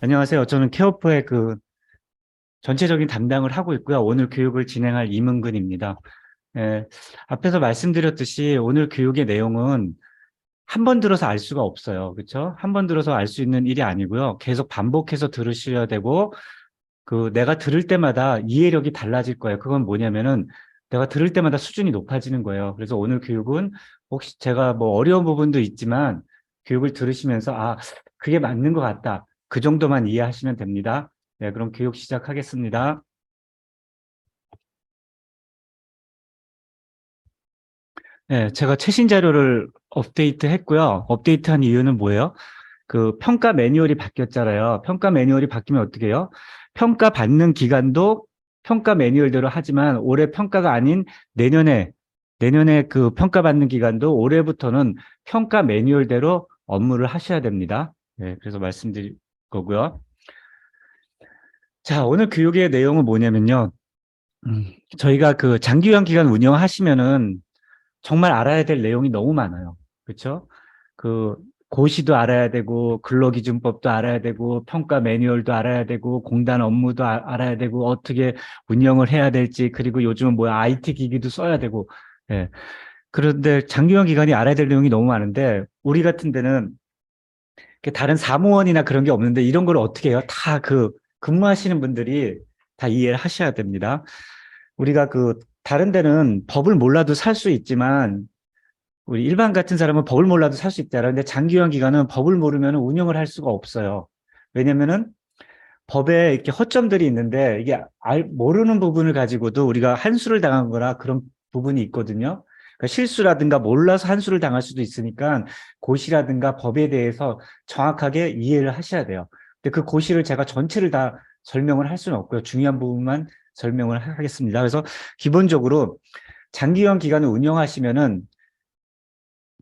안녕하세요. 저는 케어포의 전체적인 담당을 하고 있고요. 오늘 교육을 진행할 이문근입니다. 예, 앞에서 말씀드렸듯이 오늘 교육의 내용은 한 번 들어서 알 수가 없어요. 그렇죠? 한 번 들어서 알 수 있는 일이 아니고요. 계속 반복해서 들으셔야 되고, 내가 들을 때마다 이해력이 달라질 거예요. 그건 뭐냐면은 내가 들을 때마다 수준이 높아지는 거예요. 그래서 오늘 교육은 혹시 제가 뭐 어려운 부분도 있지만 교육을 들으시면서 그게 맞는 것 같다. 그 정도만 이해하시면 됩니다. 네, 그럼 교육 시작하겠습니다. 네, 제가 최신 자료를 업데이트 했고요. 업데이트한 이유는 뭐예요? 평가 매뉴얼이 바뀌었잖아요. 평가 매뉴얼이 바뀌면 어떻게 해요? 평가 받는 기간도 평가 매뉴얼대로 하지만 올해 평가가 아닌 내년에, 내년에 평가받는 기간도 올해부터는 평가 매뉴얼대로 업무를 하셔야 됩니다. 네, 그래서 말씀드릴 거고요. 자, 오늘 교육의 내용은 뭐냐면요. 저희가 장기간 기간 운영하시면은 정말 알아야 될 내용이 너무 많아요. 그렇죠? 그 고시도 알아야 되고 근로기준법도 알아야 되고 평가 매뉴얼도 알아야 되고 공단 업무도 알아야 되고 어떻게 운영을 해야 될지 그리고 요즘은 뭐야 IT 기기도 써야 되고 예. 그런데 장기간 기간이 알아야 될 내용이 너무 많은데 우리 같은 데는 다른 사무원이나 그런 게 없는데 이런 걸 어떻게 해요? 다 근무하시는 분들이 다 이해를 하셔야 됩니다. 우리가 다른 데는 법을 몰라도 살 수 있지만 우리 일반 같은 사람은 법을 몰라도 살 수 있잖아. 근데 장기간 기간은 법을 모르면 운영을 할 수가 없어요. 왜냐면은 법에 이렇게 허점들이 있는데 이게 모르는 부분을 가지고도 우리가 한수를 당한 거나 그런 부분이 있거든요. 그러니까 실수라든가 몰라서 한수를 당할 수도 있으니까 고시라든가 법에 대해서 정확하게 이해를 하셔야 돼요. 근데 그 고시를 제가 전체를 다 설명을 할 수는 없고요. 중요한 부분만 설명을 하겠습니다. 그래서 기본적으로 장기간 기간을 운영하시면은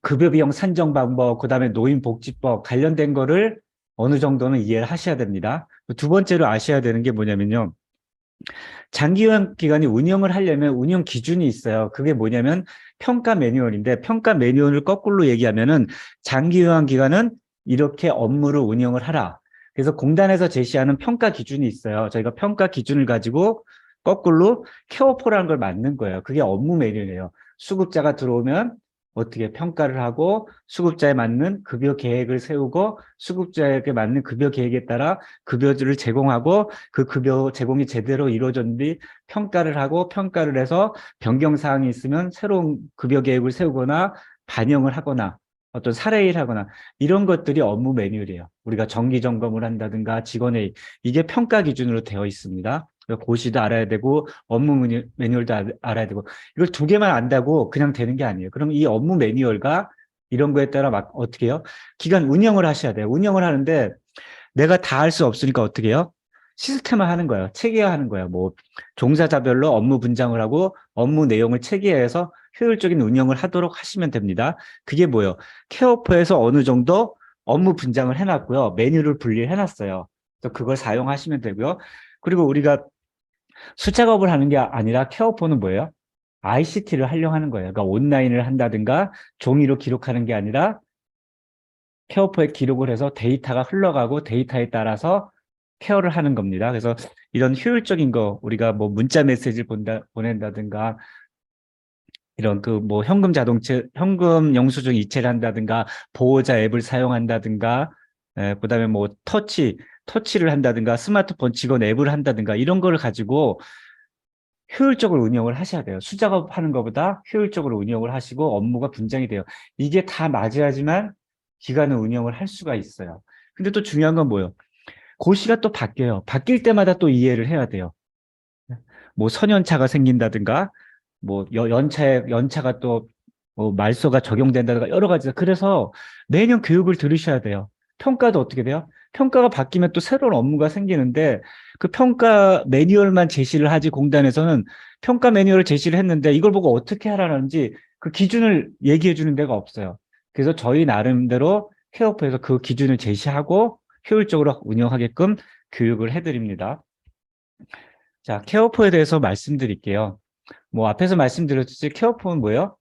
급여 비용 산정 방법, 그다음에 노인복지법 관련된 거를 어느 정도는 이해를 하셔야 됩니다. 두 번째로 아셔야 되는 게 뭐냐면요. 장기간 기간이 운영을 하려면 운영 기준이 있어요. 그게 뭐냐면 평가 매뉴얼인데 평가 매뉴얼을 거꾸로 얘기하면은 장기간 기간은 이렇게 업무를 운영을 하라. 그래서 공단에서 제시하는 평가 기준이 있어요. 저희가 평가 기준을 가지고 거꾸로 케어포라는 걸 만든 거예요. 그게 업무 매뉴얼이에요. 수급자가 들어오면 어떻게 평가를 하고 수급자에 맞는 급여 계획을 세우고 수급자에게 맞는 급여 계획에 따라 급여를 제공하고 그 급여 제공이 제대로 이루어졌는지 평가를 하고 평가를 해서 변경 사항이 있으면 새로운 급여 계획을 세우거나 반영을 하거나 어떤 사례일 하거나 이런 것들이 업무 매뉴얼이에요. 우리가 정기 점검을 한다든가 직원의 이게 평가 기준으로 되어 있습니다. 고시도 알아야 되고 업무 매뉴얼도 알아야 되고 이걸 두 개만 안다고 그냥 되는 게 아니에요. 그럼 이 업무 매뉴얼과 이런 거에 따라 막 어떻게 해요? 기간 운영을 하셔야 돼요. 운영을 하는데 내가 다 할 수 없으니까 어떻게 해요? 시스템화 하는 거예요. 체계화하는 거예요. 뭐 종사자별로 업무 분장을 하고 업무 내용을 체계화해서 효율적인 운영을 하도록 하시면 됩니다. 그게 뭐예요? 케어포에서 어느 정도 업무 분장을 해놨고요. 메뉴를 분리해놨어요. 그래서 그걸 사용하시면 되고요. 그리고 우리가 수작업을 하는 게 아니라 케어포는 뭐예요? ICT를 활용하는 거예요. 그러니까 온라인을 한다든가 종이로 기록하는 게 아니라 케어포에 기록을 해서 데이터가 흘러가고 데이터에 따라서 케어를 하는 겁니다. 그래서 이런 효율적인 거 우리가 뭐 문자 메시지를 보낸다든가 이런 뭐 현금 영수증 이체를 한다든가 보호자 앱을 사용한다든가 그다음에 뭐 터치를 한다든가 스마트폰 직원 앱을 한다든가 이런 거를 가지고 효율적으로 운영을 하셔야 돼요. 수작업 하는 것보다 효율적으로 운영을 하시고 업무가 분장이 돼요. 이게 다 맞아야지만 기간을 운영을 할 수가 있어요. 근데 또 중요한 건 뭐예요? 고시가 또 바뀌어요. 바뀔 때마다 또 이해를 해야 돼요. 뭐 선연차가 생긴다든가, 뭐 연차가 또 말소가 적용된다든가 여러 가지. 그래서 매년 교육을 들으셔야 돼요. 평가도 어떻게 돼요? 평가가 바뀌면 또 새로운 업무가 생기는데 그 평가 매뉴얼만 제시를 하지 공단에서는 평가 매뉴얼을 제시를 했는데 이걸 보고 어떻게 하라는지 그 기준을 얘기해 주는 데가 없어요. 그래서 저희 나름대로 케어포에서 그 기준을 제시하고 효율적으로 운영하게끔 교육을 해드립니다. 자, 케어포에 대해서 말씀드릴게요. 뭐 앞에서 말씀드렸듯이 케어포는 뭐예요?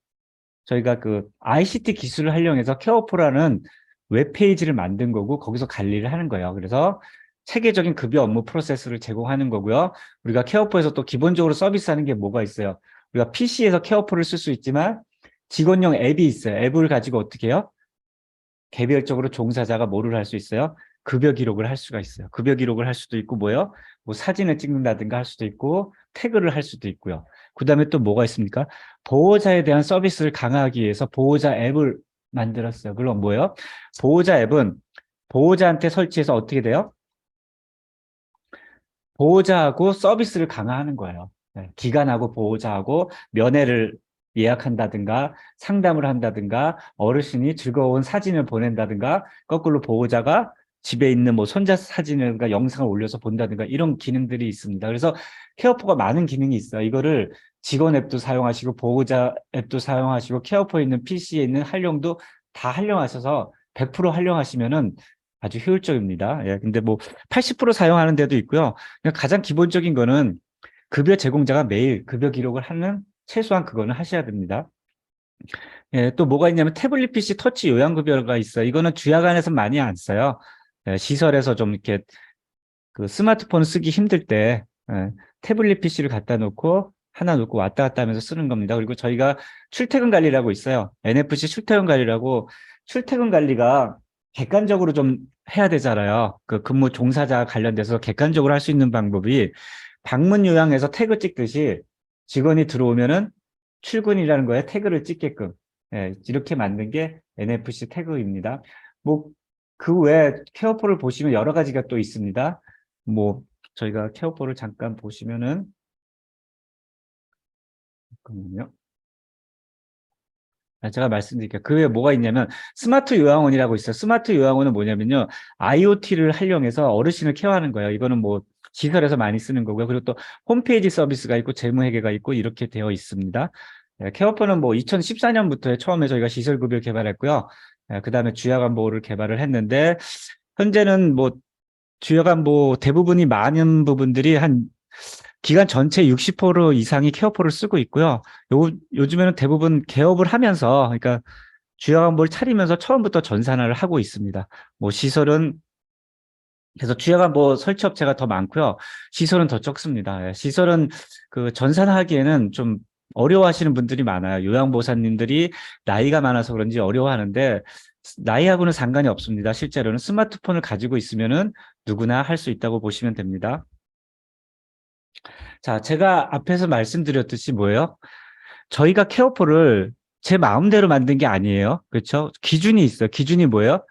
저희가 ICT 기술을 활용해서 케어포라는 웹페이지를 만든 거고 거기서 관리를 하는 거예요. 그래서 체계적인 급여 업무 프로세스를 제공하는 거고요. 우리가 케어포에서 또 기본적으로 서비스하는 게 뭐가 있어요? 우리가 PC에서 케어포를 쓸 수 있지만 직원용 앱이 있어요. 앱을 가지고 어떻게 해요? 개별적으로 종사자가 뭐를 할 수 있어요? 급여 기록을 할 수가 있어요. 급여 기록을 할 수도 있고 뭐요? 뭐 사진을 찍는다든가 할 수도 있고 태그를 할 수도 있고요. 그다음에 또 뭐가 있습니까? 보호자에 대한 서비스를 강화하기 위해서 보호자 앱을 만들었어요. 물론 뭐예요? 보호자 앱은 보호자한테 설치해서 어떻게 돼요? 보호자하고 서비스를 강화하는 거예요. 네, 기관하고 보호자하고 면회를 예약한다든가 상담을 한다든가 어르신이 즐거운 사진을 보낸다든가 거꾸로 보호자가 집에 있는 뭐 손자 사진이라든가 영상을 올려서 본다든가 이런 기능들이 있습니다. 그래서 케어포가 많은 기능이 있어요. 이거를 직원 앱도 사용하시고 보호자 앱도 사용하시고 케어포에 있는 PC에 있는 활용도 다 활용하셔서 100% 활용하시면은 아주 효율적입니다. 예, 근데 뭐 80% 사용하는 데도 있고요. 그냥 가장 기본적인 거는 급여 제공자가 매일 급여 기록을 하는 최소한 그거는 하셔야 됩니다. 예, 또 뭐가 있냐면 태블릿 PC 터치 요양급여가 있어요. 이거는 주야간에서 많이 안 써요. 예, 시설에서 좀 이렇게 그 스마트폰 쓰기 힘들 때 태블릿 PC를 갖다 놓고 하나 놓고 왔다 갔다 하면서 쓰는 겁니다. 그리고 저희가 출퇴근 관리라고 있어요. NFC 출퇴근 관리라고 출퇴근 관리가 객관적으로 좀 해야 되잖아요. 그 근무 종사자 관련돼서 객관적으로 할 수 있는 방법이 방문 요양에서 태그 찍듯이 직원이 들어오면은 출근이라는 거에 태그를 찍게끔 이렇게 만든 게 NFC 태그입니다. 뭐 그 외에 케어포를 보시면 여러 가지가 또 있습니다. 뭐 저희가 케어포를 잠깐 보시면은 잠깐만요. 제가 말씀드릴게요. 그 외에 뭐가 있냐면 스마트 요양원이라고 있어요. 스마트 요양원은 뭐냐면요. IoT를 활용해서 어르신을 케어하는 거예요. 이거는 뭐 시설에서 많이 쓰는 거고요. 그리고 또 홈페이지 서비스가 있고 재무회계가 있고 이렇게 되어 있습니다. 케어포는 뭐 2014년부터 처음에 저희가 시설급여 개발했고요. 그다음에 주야간보호를 개발을 했는데 현재는 뭐 주요간 대부분이 많은 부분들이 한 기간 전체 60% 이상이 케어포를 쓰고 있고요. 요즘에는 대부분 개업을 하면서 그러니까 주요간보를 차리면서 처음부터 전산화를 하고 있습니다. 뭐 시설은 그래서 주요간보 설치 업체가 더 많고요. 시설은 더 적습니다. 시설은 그 전산화하기에는 좀 어려워하시는 분들이 많아요. 요양보호사님들이 나이가 많아서 그런지 어려워하는데 나이하고는 상관이 없습니다. 실제로는 스마트폰을 가지고 있으면은 누구나 할 수 있다고 보시면 됩니다. 자, 제가 앞에서 말씀드렸듯이 뭐예요? 저희가 케어포를 제 마음대로 만든 게 아니에요. 그렇죠? 기준이 있어요. 기준이 뭐예요?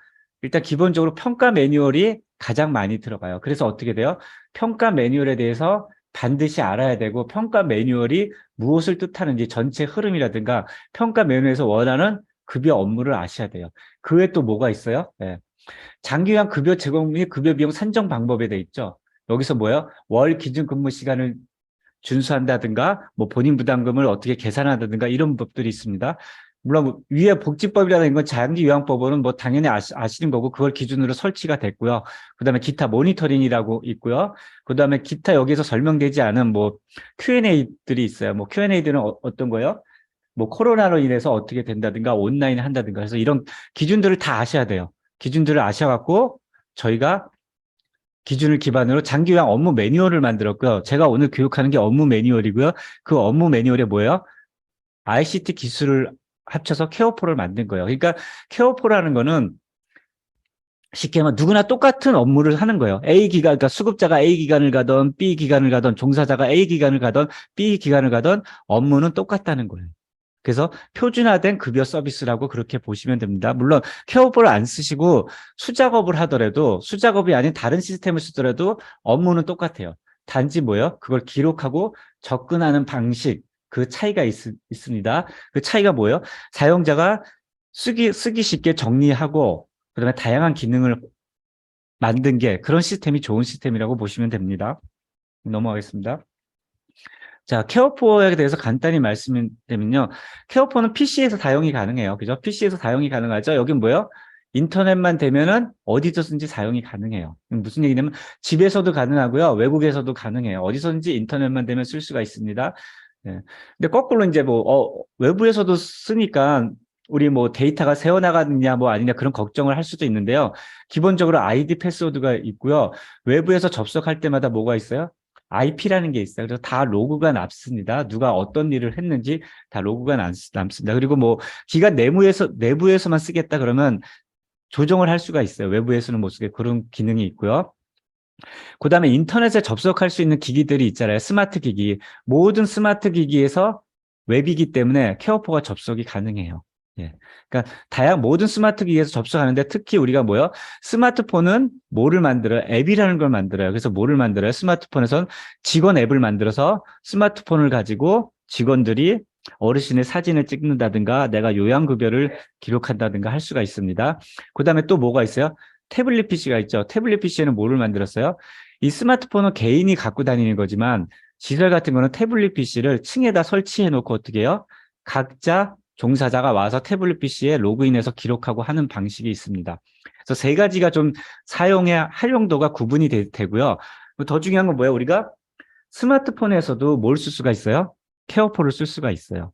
일단 기본적으로 평가 매뉴얼이 가장 많이 들어가요. 그래서 어떻게 돼요? 평가 매뉴얼에 대해서 반드시 알아야 되고 평가 매뉴얼이 무엇을 뜻하는지 전체 흐름이라든가 평가 매뉴얼에서 원하는 급여 업무를 아셔야 돼요. 그 외에 또 뭐가 있어요? 네. 장기간 급여 제공 및 급여 비용 산정 방법에 돼 있죠. 여기서 뭐예요? 월 기준 근무 시간을 준수한다든가 뭐 본인 부담금을 어떻게 계산한다든가 이런 법들이 있습니다. 물론 뭐 위에 복지법이라는 건 장기요양법은 뭐 당연히 아시는 거고 그걸 기준으로 설치가 됐고요. 그다음에 기타 모니터링이라고 있고요. 그다음에 기타 여기서 설명되지 않은 뭐 Q&A들이 있어요. 뭐 Q&A들은 어떤 거예요? 뭐 코로나로 인해서 어떻게 된다든가 온라인 한다든가 해서 이런 기준들을 다 아셔야 돼요. 기준들을 아셔갖고 저희가 기준을 기반으로 장기요양 업무 매뉴얼을 만들었고요. 제가 오늘 교육하는 게 업무 매뉴얼이고요. 그 업무 매뉴얼에 뭐예요? ICT 기술을 합쳐서 케어포를 만든 거예요. 그러니까 케어포라는 거는 쉽게 말하면 누구나 똑같은 업무를 하는 거예요. A 기간, 그러니까 수급자가 A 기간을 가던 B 기간을 가던 종사자가 A 기간을 가던 B 기간을 가던 업무는 똑같다는 거예요. 그래서 표준화된 급여 서비스라고 그렇게 보시면 됩니다. 물론 케어볼을 안 쓰시고 수작업을 하더라도 수작업이 아닌 다른 시스템을 쓰더라도 업무는 똑같아요. 단지 뭐예요? 그걸 기록하고 접근하는 방식 그 차이가 있습니다. 그 차이가 뭐예요? 사용자가 쓰기 쉽게 정리하고 그다음에 다양한 기능을 만든 게 그런 시스템이 좋은 시스템이라고 보시면 됩니다. 넘어가겠습니다. 자, 케어포에 대해서 간단히 말씀드리면요. 케어포는 PC에서 사용이 가능해요. 그죠? PC에서 사용이 가능하죠. 여긴 뭐예요? 인터넷만 되면은 어디서든지 사용이 가능해요. 무슨 얘기냐면 집에서도 가능하고요. 외국에서도 가능해요. 어디서든지 인터넷만 되면 쓸 수가 있습니다. 예. 근데 거꾸로 이제 뭐, 외부에서도 쓰니까 우리 뭐 데이터가 새어나가느냐 뭐 아니냐 그런 걱정을 할 수도 있는데요. 기본적으로 아이디 패스워드가 있고요. 외부에서 접속할 때마다 뭐가 있어요? IP라는 게 있어요. 그래서 다 로그가 남습니다. 누가 어떤 일을 했는지 다 로그가 남습니다. 그리고 뭐 기관 내부에서만 쓰겠다 그러면 조정을 할 수가 있어요. 외부에서는 못 쓰게 그런 기능이 있고요. 그다음에 인터넷에 접속할 수 있는 기기들이 있잖아요. 스마트 기기. 모든 스마트 기기에서 웹이기 때문에 케어포가 접속이 가능해요. 예. 그러니까 모든 스마트 기기에서 접속하는데 특히 우리가 뭐요? 스마트폰은 뭐를 만들어요? 앱이라는 걸 만들어요. 그래서 뭐를 만들어요? 스마트폰에선 직원 앱을 만들어서 스마트폰을 가지고 직원들이 어르신의 사진을 찍는다든가 내가 요양급여를 기록한다든가 할 수가 있습니다. 그다음에 또 뭐가 있어요? 태블릿 PC가 있죠. 태블릿 PC에는 뭐를 만들었어요? 이 스마트폰은 개인이 갖고 다니는 거지만 시설 같은 거는 태블릿 PC를 층에다 설치해 놓고 어떻게 해요? 각자 종사자가 와서 태블릿 PC에 로그인해서 기록하고 하는 방식이 있습니다. 그래서 세 가지가 좀 사용의 활용도가 구분이 되고요. 더 중요한 건 뭐예요? 우리가 스마트폰에서도 뭘 쓸 수가 있어요? 케어포를 쓸 수가 있어요.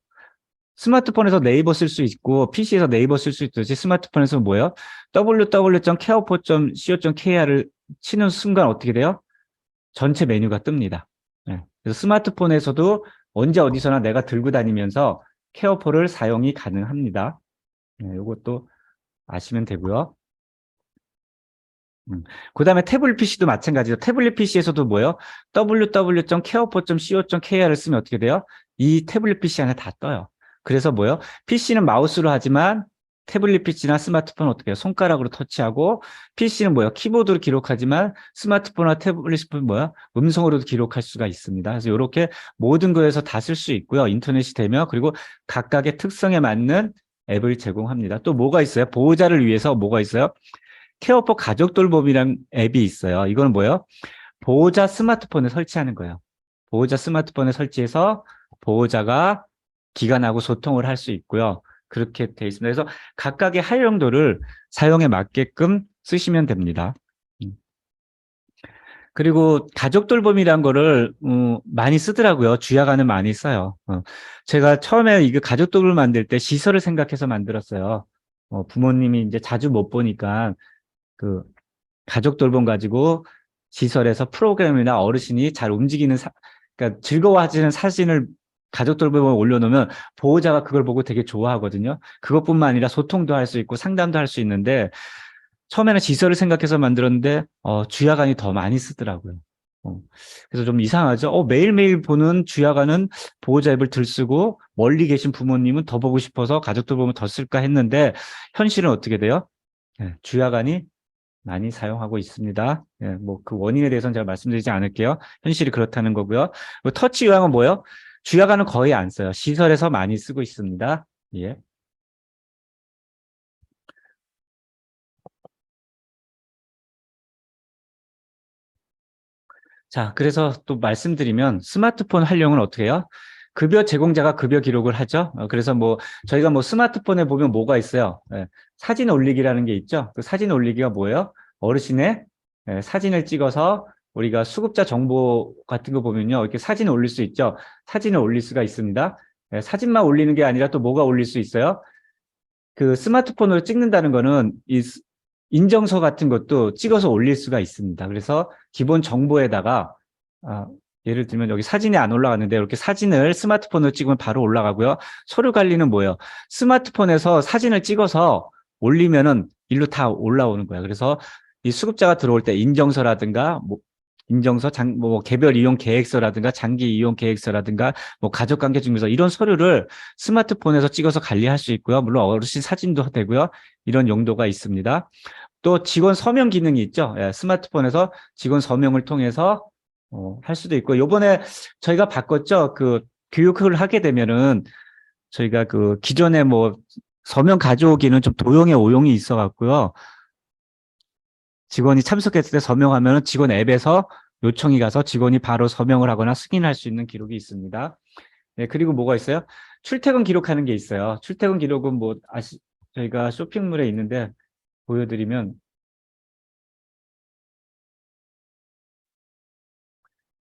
스마트폰에서 네이버 쓸 수 있고 PC에서 네이버 쓸 수 있듯이 스마트폰에서 뭐예요? www.carepo.co.kr을 치는 순간 어떻게 돼요? 전체 메뉴가 뜹니다. 네. 그래서 스마트폰에서도 언제 어디서나 내가 들고 다니면서 케어포를 사용이 가능합니다. 네, 이것도 아시면 되고요. 그다음에 태블릿 PC도 마찬가지죠. 태블릿 PC에서도 뭐예요? www.carepo.co.kr을 쓰면 어떻게 돼요? 이 태블릿 PC 안에 다 떠요. 그래서 뭐예요? PC는 마우스로 하지만 태블릿 PC나 스마트폰은 어떻게 해요? 손가락으로 터치하고 PC는 뭐예요? 키보드로 기록하지만 스마트폰이나 태블릿은 뭐예요? 음성으로도 기록할 수가 있습니다. 그래서 이렇게 모든 거에서 다 쓸 수 있고요. 인터넷이 되면 그리고 각각의 특성에 맞는 앱을 제공합니다. 또 뭐가 있어요? 보호자를 위해서 뭐가 있어요? 케어포 가족 돌봄이란 앱이 있어요. 이거는 뭐예요? 보호자 스마트폰에 설치하는 거예요. 보호자 스마트폰에 설치해서 보호자가 기관하고 소통을 할 수 있고요. 그렇게 돼 있습니다. 그래서 각각의 활용도를 사용에 맞게끔 쓰시면 됩니다. 그리고 가족 돌봄이란 거를 많이 쓰더라고요. 주야간은 많이 써요. 제가 처음에 이거 가족 돌봄을 만들 때 시설을 생각해서 만들었어요. 부모님이 이제 자주 못 보니까 그 가족 돌봄 가지고 시설에서 프로그램이나 어르신이 잘 움직이는 그러니까 즐거워하시는 사진을 가족 돌봄에 올려놓으면 보호자가 그걸 보고 되게 좋아하거든요. 그것뿐만 아니라 소통도 할 수 있고 상담도 할 수 있는데 처음에는 시설을 생각해서 만들었는데 주야간이 더 많이 쓰더라고요. 그래서 좀 이상하죠. 매일매일 보는 주야간은 보호자 앱을 들 쓰고 멀리 계신 부모님은 더 보고 싶어서 가족 돌봄을 더 쓸까 했는데 현실은 어떻게 돼요? 주야간이 많이 사용하고 있습니다. 예, 뭐 그 원인에 대해서는 제가 말씀드리지 않을게요. 현실이 그렇다는 거고요. 터치 요양은 뭐예요? 주야간은 거의 안 써요. 시설에서 많이 쓰고 있습니다. 예. 자, 그래서 또 말씀드리면 스마트폰 활용은 어떻게 해요? 급여 제공자가 급여 기록을 하죠. 그래서 뭐 저희가 뭐 스마트폰에 보면 뭐가 있어요? 사진 올리기라는 게 있죠. 그 사진 올리기가 뭐예요? 어르신의 사진을 찍어서 우리가 수급자 정보 같은 거 보면요. 이렇게 사진을 올릴 수 있죠. 사진을 올릴 수가 있습니다. 사진만 올리는 게 아니라 또 뭐가 올릴 수 있어요? 그 스마트폰으로 찍는다는 거는 이 인정서 같은 것도 찍어서 올릴 수가 있습니다. 그래서 기본 정보에다가 아, 예를 들면 여기 사진이 안 올라갔는데 이렇게 사진을 스마트폰으로 찍으면 바로 올라가고요. 서류 관리는 뭐예요? 스마트폰에서 사진을 찍어서 올리면은 일로 다 올라오는 거예요. 그래서 이 수급자가 들어올 때 인정서라든가 뭐 인정서, 뭐 개별 이용 계획서라든가 장기 이용 계획서라든가 뭐 가족관계 증명서 이런 서류를 스마트폰에서 찍어서 관리할 수 있고요. 물론 어르신 사진도 되고요. 이런 용도가 있습니다. 또 직원 서명 기능이 있죠. 스마트폰에서 직원 서명을 통해서 할 수도 있고 요번에 저희가 바꿨죠. 그 교육을 하게 되면은 저희가 그 기존에 뭐 서명 가져오기는 좀 도용의 오용이 있어 갖고요. 직원이 참석했을 때 서명하면 직원 앱에서 요청이 가서 직원이 바로 서명을 하거나 승인할 수 있는 기록이 있습니다. 네, 그리고 뭐가 있어요? 출퇴근 기록하는 게 있어요. 출퇴근 기록은 뭐 저희가 쇼핑몰에 있는데 보여드리면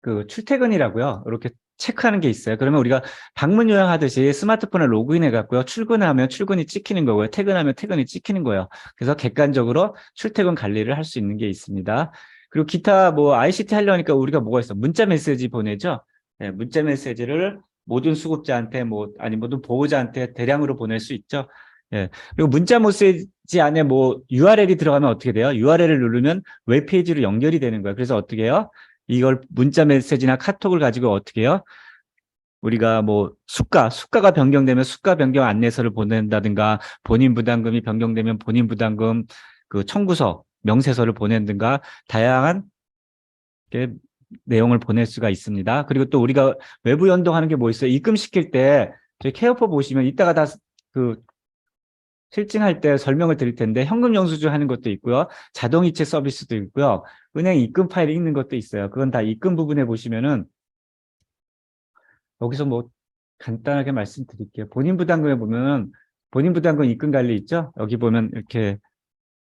그 출퇴근이라고요. 이렇게 체크하는 게 있어요. 그러면 우리가 방문 요약하듯이 스마트폰에 로그인해 갖고요. 출근하면 출근이 찍히는 거고요. 퇴근하면 퇴근이 찍히는 거예요. 그래서 객관적으로 출퇴근 관리를 할 수 있는 게 있습니다. 그리고 기타 뭐 ICT 하려니까 우리가 뭐가 있어? 문자 메시지 보내죠. 네, 문자 메시지를 모든 수급자한테 뭐 아니 모든 보호자한테 대량으로 보낼 수 있죠. 예. 그리고 문자 메시지 안에 뭐 URL이 들어가면 어떻게 돼요? URL을 누르면 웹페이지로 연결이 되는 거예요. 그래서 어떻게 해요? 이걸 문자 메시지나 카톡을 가지고 어떻게 해요? 우리가 뭐 수가가 변경되면 수가 변경 안내서를 보낸다든가 본인 부담금이 변경되면 본인 부담금 그 청구서, 명세서를 보낸든가 다양한 게 내용을 보낼 수가 있습니다. 그리고 또 우리가 외부 연동하는 게 뭐 있어요? 입금시킬 때 저희 케어포 보시면 이따가 다 그 실증할 때 설명을 드릴 텐데 현금 영수증 하는 것도 있고요. 자동이체 서비스도 있고요. 은행 입금 파일이 있는 것도 있어요. 그건 다 입금 부분에 보시면은 여기서 뭐 간단하게 말씀드릴게요. 본인 부담금에 보면 본인 부담금 입금 관리 있죠? 여기 보면 이렇게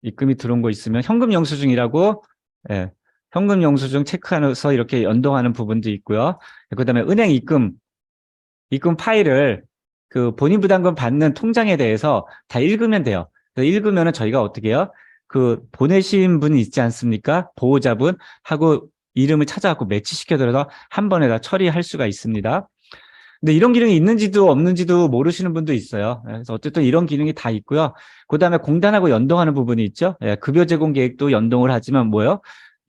입금이 들어온 거 있으면 현금 영수증이라고 예, 현금 영수증 체크해서 이렇게 연동하는 부분도 있고요. 그다음에 은행 입금 파일을 그 본인 부담금 받는 통장에 대해서 다 읽으면 돼요. 읽으면은 저희가 어떻게 해요? 그 보내신 분이 있지 않습니까? 보호자분 하고 이름을 찾아갖고 매치시켜들어서 한 번에 다 처리할 수가 있습니다. 근데 이런 기능이 있는지도 없는지도 모르시는 분도 있어요. 그래서 어쨌든 이런 기능이 다 있고요. 그다음에 공단하고 연동하는 부분이 있죠. 예, 급여 제공 계획도 연동을 하지만 뭐요?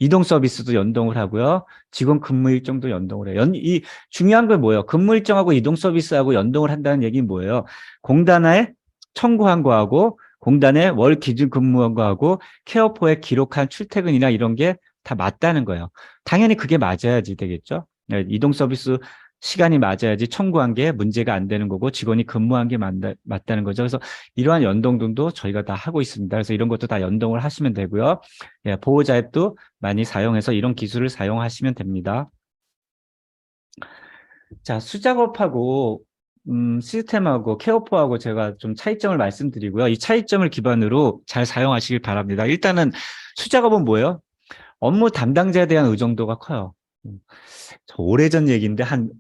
이동 서비스도 연동을 하고요. 직원 근무 일정도 연동을 해요. 이 중요한 건 뭐예요? 근무 일정하고 이동 서비스하고 연동을 한다는 얘기는 뭐예요? 공단에 청구한 거하고 공단의 월 기준 근무한 거하고 케어포에 기록한 출퇴근이나 이런 게 다 맞다는 거예요. 당연히 그게 맞아야지 되겠죠. 네, 이동 서비스 시간이 맞아야지 청구한 게 문제가 안 되는 거고 직원이 근무한 게 맞다는 거죠. 그래서 이러한 연동 등도 저희가 다 하고 있습니다. 그래서 이런 것도 다 연동을 하시면 되고요. 예, 보호자 앱도 많이 사용해서 이런 기술을 사용하시면 됩니다. 자, 수작업하고 시스템하고 케어포하고 제가 좀 차이점을 말씀드리고요. 이 차이점을 기반으로 잘 사용하시길 바랍니다. 일단은 수작업은 뭐예요? 업무 담당자에 대한 의존도가 커요. 오래전 얘기인데 한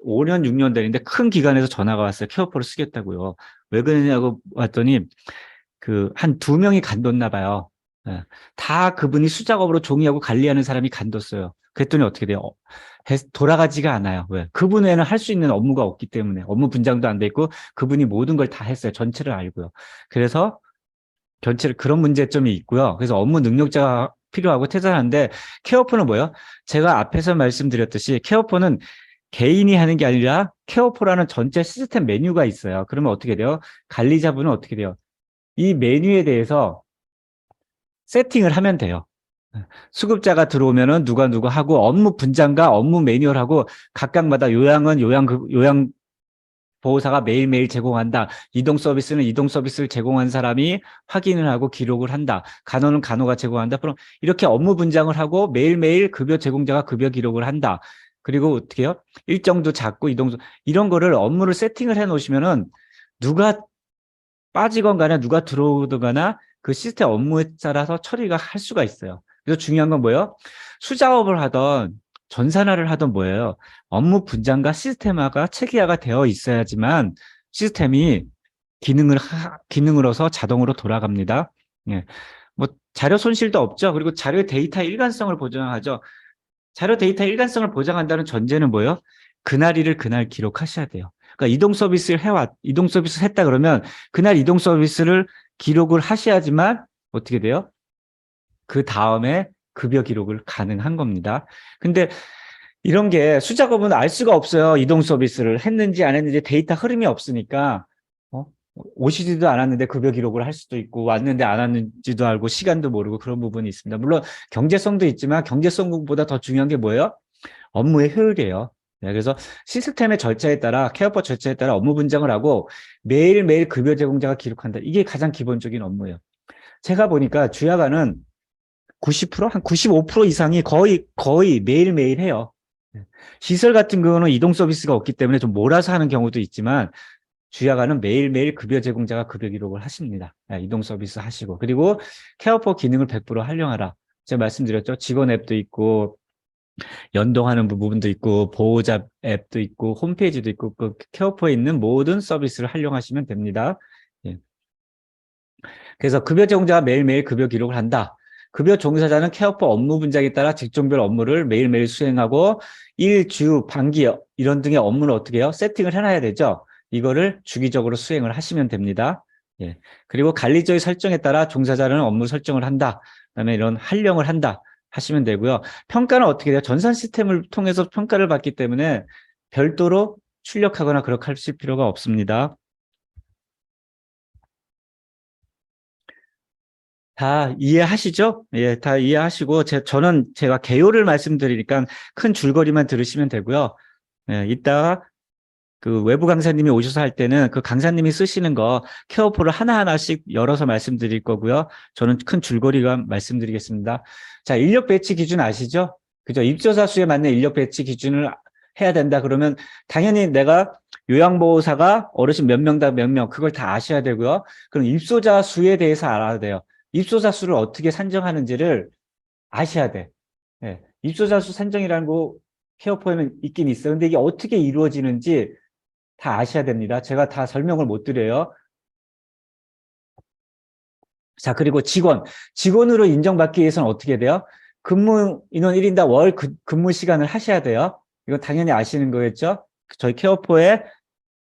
5년, 6년 됐는데 큰 기관에서 전화가 왔어요. 케어포를 쓰겠다고요. 왜 그러냐고 왔더니 그 한 2명이 간뒀나 봐요. 예. 다 그분이 수작업으로 종이하고 관리하는 사람이 간뒀어요. 그랬더니 어떻게 돼요? 돌아가지가 않아요. 왜? 그분 외에는 할 수 있는 업무가 없기 때문에 업무 분장도 안 돼 있고 그분이 모든 걸 다 했어요. 전체를 알고요. 그래서 전체를 그런 문제점이 있고요. 그래서 업무 능력자가 필요하고 퇴사하는데 케어포는 뭐예요? 제가 앞에서 말씀드렸듯이 케어포는 개인이 하는 게 아니라 케어포라는 전체 시스템 메뉴가 있어요. 그러면 어떻게 돼요? 관리자분은 어떻게 돼요? 이 메뉴에 대해서 세팅을 하면 돼요. 수급자가 들어오면은 누가 하고 업무 분장과 업무 매뉴얼하고 각각마다 요양 보호사가 매일매일 제공한다. 이동 서비스는 이동 서비스를 제공한 사람이 확인을 하고 기록을 한다. 간호는 간호가 제공한다. 그럼 이렇게 업무 분장을 하고 매일매일 급여 제공자가 급여 기록을 한다. 그리고 어떻게 해요? 일정도 잡고 이동도 이런 거를 업무를 세팅을 해 놓으시면은 누가 빠지건 간에 누가 들어오든 간에 그 시스템 업무에 따라서 처리가 할 수가 있어요. 그래서 중요한 건 뭐예요? 수작업을 하던 전산화를 하던 뭐예요? 업무 분장과 시스템화가 체계화가 되어 있어야지만 시스템이 기능으로서 자동으로 돌아갑니다. 예. 뭐 자료 손실도 없죠. 그리고 자료 데이터 일관성을 보장하죠. 자료 데이터 일관성을 보장한다는 전제는 뭐예요? 그날 일을 그날 기록하셔야 돼요. 그러니까 이동 서비스 했다 그러면 그날 이동 서비스를 기록을 하셔야지만 어떻게 돼요? 그 다음에 급여 기록을 가능한 겁니다. 근데 이런 게 수작업은 알 수가 없어요. 이동 서비스를 했는지 안 했는지 데이터 흐름이 없으니까 어? 오시지도 않았는데 급여 기록을 할 수도 있고 왔는데 안 왔는지도 알고 시간도 모르고 그런 부분이 있습니다. 물론 경제성도 있지만 경제성보다 더 중요한 게 뭐예요? 업무의 효율이에요. 네, 그래서 시스템의 절차에 따라 케어포 절차에 따라 업무 분장을 하고 매일매일 급여 제공자가 기록한다. 이게 가장 기본적인 업무예요. 제가 보니까 주야간은 90%? 한 95% 이상이 거의 매일매일 해요. 네. 시설 같은 경우는 이동 서비스가 없기 때문에 좀 몰아서 하는 경우도 있지만 주야간은 매일매일 급여 제공자가 급여 기록을 하십니다. 네, 이동 서비스 하시고. 그리고 케어포 기능을 100% 활용하라. 제가 말씀드렸죠. 직원 앱도 있고 연동하는 부분도 있고 보호자 앱도 있고 홈페이지도 있고 그 케어포에 있는 모든 서비스를 활용하시면 됩니다. 예. 그래서 급여 제공자가 매일매일 급여 기록을 한다. 급여 종사자는 케어포 업무 분장에 따라 직종별 업무를 매일매일 수행하고 일, 주, 반기 이런 등의 업무를 어떻게 해요? 세팅을 해놔야 되죠. 이거를 주기적으로 수행을 하시면 됩니다. 예. 그리고 관리자의 설정에 따라 종사자는 업무 설정을 한다. 그다음에 이런 활용을 한다. 하시면 되고요. 평가는 어떻게 돼요? 전산 시스템을 통해서 평가를 받기 때문에 별도로 출력하거나 그렇게 하실 필요가 없습니다. 다 이해하시죠? 예, 다 이해하시고, 저는 제가 개요를 말씀드리니까 큰 줄거리만 들으시면 되고요. 예, 이따가 그 외부 강사님이 오셔서 할 때는 그 강사님이 쓰시는 거 케어포를 하나하나씩 열어서 말씀드릴 거고요. 저는 큰 줄거리만 말씀드리겠습니다. 자, 인력 배치 기준 아시죠? 그죠? 입소자 수에 맞는 인력 배치 기준을 해야 된다. 그러면 당연히 내가 요양보호사가 어르신 몇 명 다 몇 명, 그걸 다 아셔야 되고요. 그럼 입소자 수에 대해서 알아야 돼요. 입소자 수를 어떻게 산정하는지를 아셔야 돼. 예. 입소자 수 산정이라는 거 케어포에는 있긴 있어요. 근데 이게 어떻게 이루어지는지 다 아셔야 됩니다. 제가 다 설명을 못 드려요. 자, 그리고 직원으로 인정받기 위해서는 어떻게 돼요? 근무 인원 1인당 월 근무 시간을 하셔야 돼요. 이거 당연히 아시는 거겠죠? 저희 케어포에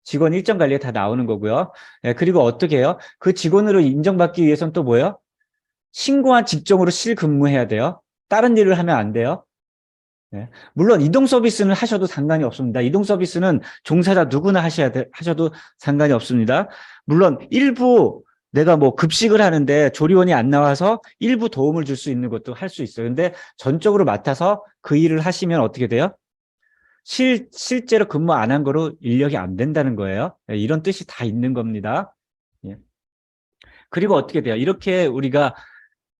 직원 일정 관리에 다 나오는 거고요. 예, 그리고 어떻게 해요? 그 직원으로 인정받기 위해서는 또 뭐예요? 신고한 직종으로 실근무해야 돼요. 다른 일을 하면 안 돼요. 네. 물론 이동 서비스는 하셔도 상관이 없습니다. 이동 서비스는 종사자 누구나 하셔도 상관이 없습니다. 물론 일부 내가 뭐 급식을 하는데 조리원이 안 나와서 일부 도움을 줄 수 있는 것도 할 수 있어요. 근데 전적으로 맡아서 그 일을 하시면 어떻게 돼요? 실제로 근무 안 한 거로 인력이 안 된다는 거예요. 네, 이런 뜻이 다 있는 겁니다. 예. 그리고 어떻게 돼요? 이렇게 우리가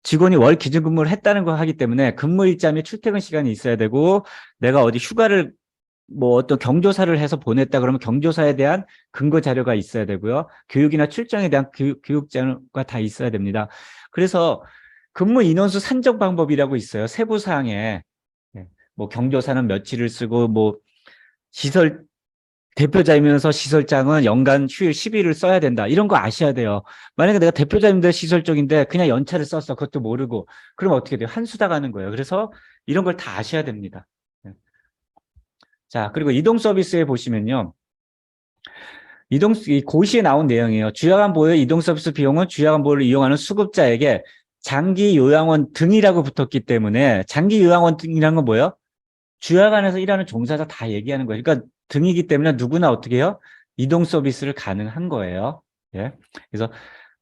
직원이 월 기준 근무를 했다는 거 하기 때문에 근무 일자 및 출퇴근 시간이 있어야 되고 내가 어디 휴가를 뭐 어떤 경조사를 해서 보냈다 그러면 경조사에 대한 근거 자료가 있어야 되고요. 교육이나 출장에 대한 교육 자료가 다 있어야 됩니다. 그래서 근무 인원수 산정 방법이라고 있어요. 세부 사항에 뭐 경조사는 며칠을 쓰고 뭐 시설 대표자이면서 시설장은 연간 휴일 10일을 써야 된다. 이런 거 아셔야 돼요. 만약에 내가 대표자인데 시설적인데 그냥 연차를 썼어. 그것도 모르고. 그럼 어떻게 돼요? 한 수다 가는 거예요. 그래서 이런 걸 다 아셔야 됩니다. 자, 그리고 이동 서비스에 보시면요. 이 고시에 나온 내용이에요. 주야간 보호 이동 서비스 비용은 주야간 보호를 이용하는 수급자에게 장기 요양원 등이라고 붙었기 때문에 장기 요양원 등이라는 건 뭐예요? 주야간에서 일하는 종사자 다 얘기하는 거예요. 그러니까 등이기 때문에 누구나 어떻게 해요? 이동 서비스를 가능한 거예요. 예. 그래서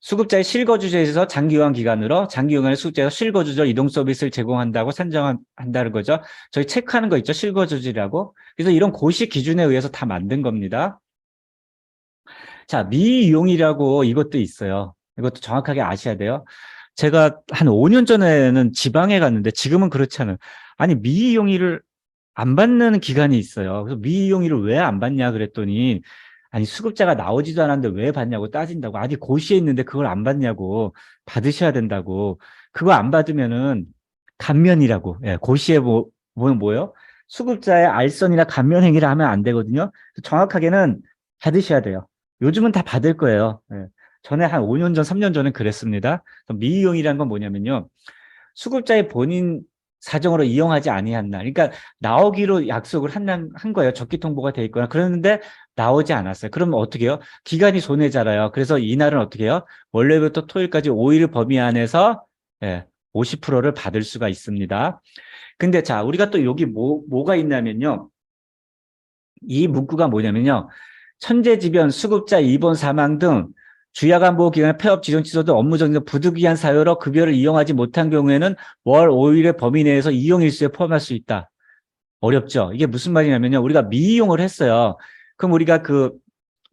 수급자의 실거주지에서 장기요양 기간으로 장기요양의 수급자가 실거주절 이동 서비스를 제공한다고 산정한다는 거죠. 저희 체크하는 거 있죠. 실거주지라고. 그래서 이런 고시 기준에 의해서 다 만든 겁니다. 자, 미이용이라고 이것도 있어요. 이것도 정확하게 아셔야 돼요. 제가 한 5년 전에는 지방에 갔는데 지금은 그렇지 않아요. 아니, 미이용이를 안 받는 기간이 있어요. 그래서 미이용이를 왜 안 받냐 그랬더니 아니 수급자가 나오지도 않았는데 왜 받냐고 따진다고. 아직 고시에 있는데 그걸 안 받냐고. 받으셔야 된다고. 그거 안 받으면은 감면이라고. 예, 고시에 뭐요? 수급자의 알선이나 감면 행위를 하면 안 되거든요. 정확하게는 받으셔야 돼요. 요즘은 다 받을 거예요. 예. 전에 한 5년 전, 3년 전은 그랬습니다. 미이용이라는 건 뭐냐면요. 수급자의 본인 사정으로 이용하지 아니한 날. 그러니까 나오기로 약속을 한 거예요. 적기 통보가 돼 있거나. 그랬는데 나오지 않았어요. 그러면 어떻게 해요? 기간이 손해잖아요. 그래서 이날은 어떻게 해요? 월요일부터 토요일까지 5일 범위 안에서 50%를 받을 수가 있습니다. 근데 자, 우리가 또 여기 뭐가 있냐면요. 이 문구가 뭐냐면요. 천재지변, 수급자 입원 사망 등 주야간 보호 기간 폐업 지정 취소 등 업무 정지 부득이한 사유로 급여를 이용하지 못한 경우에는 월 5일의 범위 내에서 이용 일수에 포함할 수 있다. 어렵죠? 이게 무슨 말이냐면요. 우리가 미이용을 했어요. 그럼 우리가 그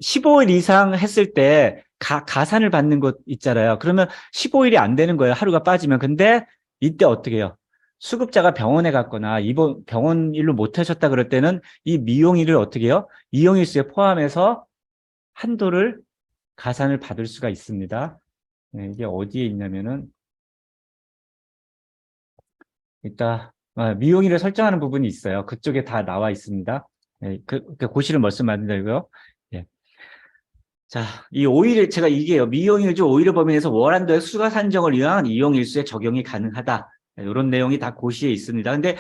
15일 이상 했을 때 가산을 받는 것 있잖아요. 그러면 15일이 안 되는 거예요. 하루가 빠지면. 근데 이때 어떻게 해요? 수급자가 병원에 갔거나 입원 병원 일로 못 하셨다 그럴 때는 이 미용일을 어떻게 해요? 이용일수에 포함해서 한도를 가산을 받을 수가 있습니다. 네, 이게 어디에 있냐면은 이따 미용일을 설정하는 부분이 있어요. 그쪽에 다 나와 있습니다. 예, 그 고시를 말씀드리고요. 예. 자, 이 5일, 제가 이게요. 미용일 중 5일을 범위해서 월한도의 수가 산정을 위한 이용일수에 적용이 가능하다. 이런 내용이 다 고시에 있습니다. 근데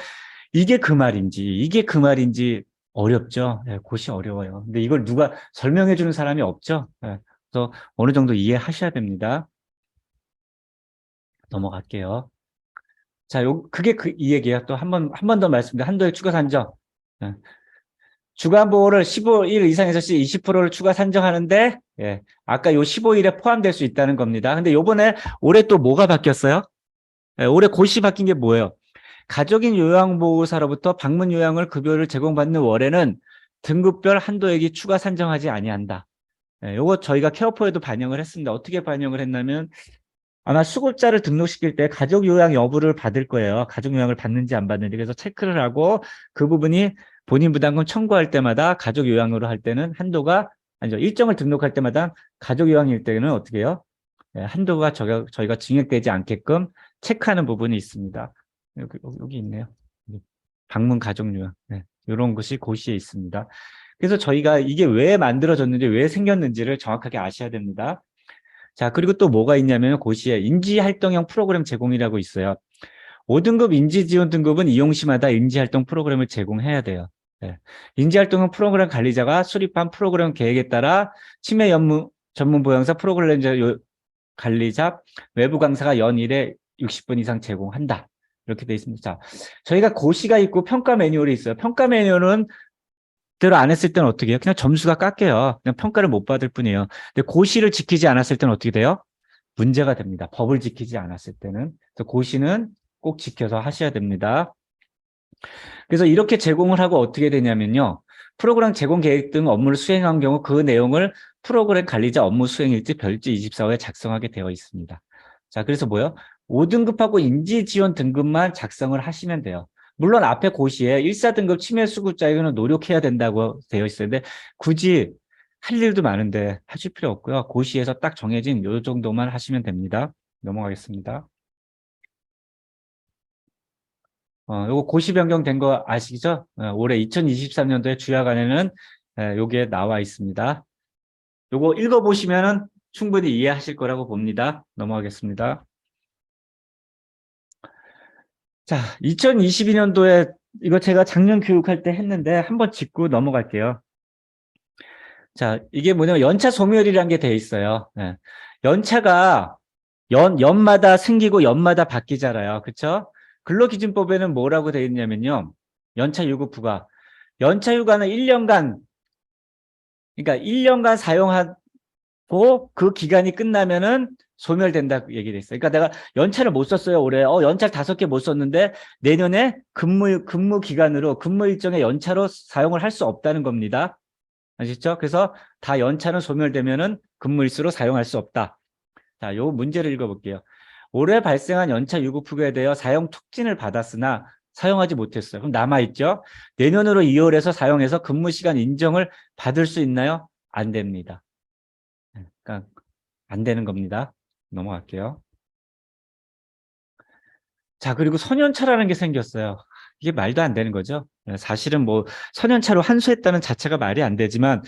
이게 그 말인지 어렵죠. 예, 고시 어려워요. 근데 이걸 누가 설명해 주는 사람이 없죠. 예, 그래서 어느 정도 이해하셔야 됩니다. 넘어갈게요. 자, 그게 이 얘기예요. 또 한 번 더 말씀드립니다. 한도의 추가 산정. 예, 주간보호를 15일 이상에서 20%를 추가 산정하는데, 예, 아까 요 15일에 포함될 수 있다는 겁니다. 근데 요번에 올해 또 뭐가 바뀌었어요? 예, 올해 고시 바뀐 게 뭐예요? 가족인 요양보호사로부터 방문 요양을 급여를 제공받는 월에는 등급별 한도액이 추가 산정하지 아니한다. 예, 요거 저희가 케어포에도 반영을 했습니다. 어떻게 반영을 했냐면 아마 수급자를 등록시킬 때 가족 요양 여부를 받을 거예요. 가족 요양을 받는지 안 받는지. 그래서 체크를 하고 그 부분이 본인 부담금 청구할 때마다 가족 요양으로 할 때는 한도가 아니죠. 일정을 등록할 때마다 가족 요양일 때는 어떻게 해요? 예, 한도가 저희가 증액되지 않게끔 체크하는 부분이 있습니다. 여기 있네요. 방문 가족 요양. 네, 이런 것이 고시에 있습니다. 그래서 저희가 이게 왜 만들어졌는지 왜 생겼는지를 정확하게 아셔야 됩니다. 자, 그리고 또 뭐가 있냐면 고시에 인지활동형 프로그램 제공이라고 있어요. 5등급 인지지원 등급은 이용시마다 인지활동 프로그램을 제공해야 돼요. 네. 인지활동형 프로그램 관리자가 수립한 프로그램 계획에 따라 치매 전문 보양사 프로그램 관리자 외부 강사가 연일에 60분 이상 제공한다. 이렇게 되어 있습니다. 자, 저희가 고시가 있고 평가 매뉴얼이 있어요. 평가 매뉴얼은 대로 안 했을 때는 어떻게 해요? 그냥 점수가 깎여요. 그냥 평가를 못 받을 뿐이에요. 근데 고시를 지키지 않았을 때는 어떻게 돼요? 문제가 됩니다. 법을 지키지 않았을 때는. 그래서 고시는 꼭 지켜서 하셔야 됩니다. 그래서 이렇게 제공을 하고 어떻게 되냐면요. 프로그램 제공 계획 등 업무를 수행한 경우 그 내용을 프로그램 관리자 업무 수행일지 별지 24호에 작성하게 되어 있습니다. 자, 그래서 뭐요? 5등급하고 인지 지원 등급만 작성을 하시면 돼요. 물론 앞에 고시에 1사등급 치매 수급자에게는 노력해야 된다고 되어 있어요. 근데 굳이 할 일도 많은데 하실 필요 없고요. 고시에서 딱 정해진 요 정도만 하시면 됩니다. 넘어가겠습니다. 요거 고시 변경된 거 아시죠? 올해 2023년도에 주약안에는 요게 나와 있습니다. 요거 읽어보시면은 충분히 이해하실 거라고 봅니다. 넘어가겠습니다. 자, 2022년도에 이거 제가 작년 교육할 때 했는데 한번 짚고 넘어갈게요. 자, 이게 뭐냐면 연차 소멸이라는 게 돼 있어요. 예. 연차가 연마다 생기고 연마다 바뀌잖아요. 그쵸? 근로기준법에는 뭐라고 되어 있냐면요. 연차 유급휴가. 연차 휴가는 1년간, 그러니까 1년간 사용하고 그 기간이 끝나면은 소멸된다고 얘기를 했어요. 그러니까 내가 연차를 못 썼어요, 올해. 연차를 5개 못 썼는데 내년에 근무 기간으로 근무 일정의 연차로 사용을 할 수 없다는 겁니다. 아시죠? 그래서 다 연차는 소멸되면은 근무 일수로 사용할 수 없다. 자, 요 문제를 읽어볼게요. 올해 발생한 연차 유급휴가에 대하여 사용 촉진을 받았으나 사용하지 못했어요. 그럼 남아있죠? 내년으로 2월에서 사용해서 근무시간 인정을 받을 수 있나요? 안 됩니다. 그러니까 안 되는 겁니다. 넘어갈게요. 자, 그리고 선연차라는 게 생겼어요. 이게 말도 안 되는 거죠. 사실은 뭐 선연차로 환수했다는 자체가 말이 안 되지만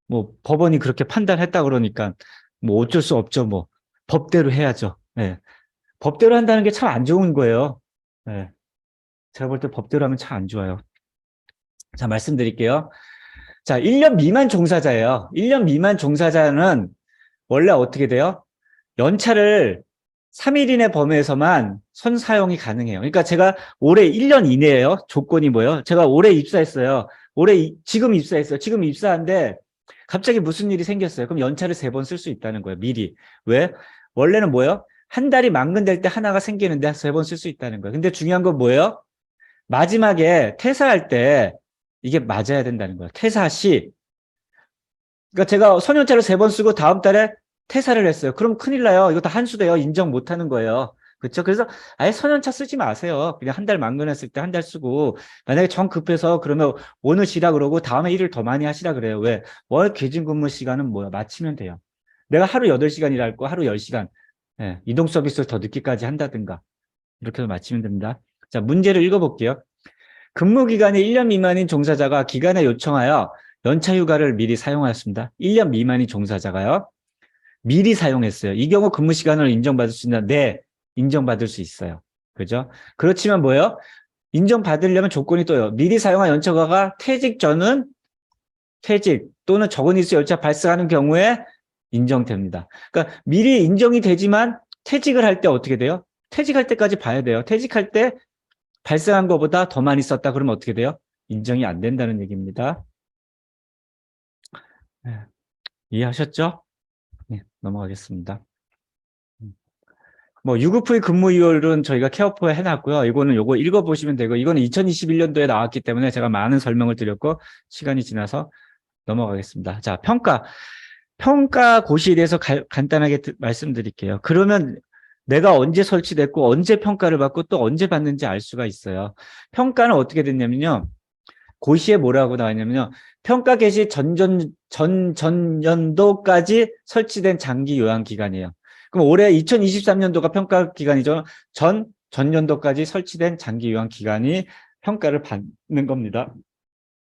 뭐 법원이 그렇게 판단했다 그러니까 뭐 어쩔 수 없죠. 뭐 법대로 해야죠. 네. 법대로 한다는 게 참 안 좋은 거예요. 네. 제가 볼 때 법대로 하면 참 안 좋아요. 자, 말씀드릴게요. 자, 1년 미만 종사자예요. 1년 미만 종사자는 원래 어떻게 돼요? 연차를 3일 이내 범위에서만 선사용이 가능해요. 그러니까 제가 올해 1년 이내예요. 조건이 뭐예요? 제가 올해 입사했어요. 지금 입사했어요. 지금 입사한데 갑자기 무슨 일이 생겼어요. 그럼 연차를 3번 쓸 수 있다는 거예요. 미리. 왜? 원래는 뭐예요? 한 달이 만근될 때 하나가 생기는데 3번 쓸 수 있다는 거예요. 근데 중요한 건 뭐예요? 마지막에 퇴사할 때 이게 맞아야 된다는 거예요. 퇴사 시. 그러니까 제가 선연차를 3번 쓰고 다음 달에 퇴사를 했어요. 그럼 큰일 나요. 이거 다 한수돼요. 인정 못 하는 거예요. 그렇죠? 그래서 아예 선연차 쓰지 마세요. 그냥 한 달 만근했을 때 한 달 쓰고 만약에 정 급해서 그러면 오늘 쉬라 그러고 다음에 일을 더 많이 하시라 그래요. 왜? 월 기준 근무 시간은 뭐야? 맞추면 돼요. 내가 하루 8시간 일할 거 하루 10시간. 예, 이동 서비스를 더 늦게까지 한다든가 이렇게 해서 맞추면 됩니다. 자, 문제를 읽어볼게요. 근무기간이 1년 미만인 종사자가 기간에 요청하여 연차 휴가를 미리 사용하였습니다. 1년 미만인 종사자가요. 미리 사용했어요. 이 경우 근무 시간을 인정받을 수 있나? 네, 인정받을 수 있어요. 그죠? 그렇지만 뭐예요? 인정받으려면 조건이 또요. 미리 사용한 연차가 퇴직 전은 퇴직 또는 적은 일수 열차 발생하는 경우에 인정됩니다. 그러니까 미리 인정이 되지만 퇴직을 할 때 어떻게 돼요? 퇴직할 때까지 봐야 돼요. 퇴직할 때 발생한 것보다 더 많이 썼다 그러면 어떻게 돼요? 인정이 안 된다는 얘기입니다. 네, 이해하셨죠? 네, 넘어가겠습니다. 뭐 유급후의 근무이율은 저희가 케어포에 해놨고요. 이거는 요거 읽어보시면 되고 이거는 2021년도에 나왔기 때문에 제가 많은 설명을 드렸고 시간이 지나서 넘어가겠습니다. 자, 평가 고시에 대해서 간단하게 말씀드릴게요. 그러면 내가 언제 설치됐고 언제 평가를 받고 또 언제 받는지 알 수가 있어요. 평가는 어떻게 됐냐면요. 고시에 뭐라고 나왔냐면요. 평가 개시 전년도까지 설치된 장기 요양 기간이에요. 그럼 올해 2023년도가 평가 기간이죠. 전년도까지 설치된 장기 요양 기간이 평가를 받는 겁니다.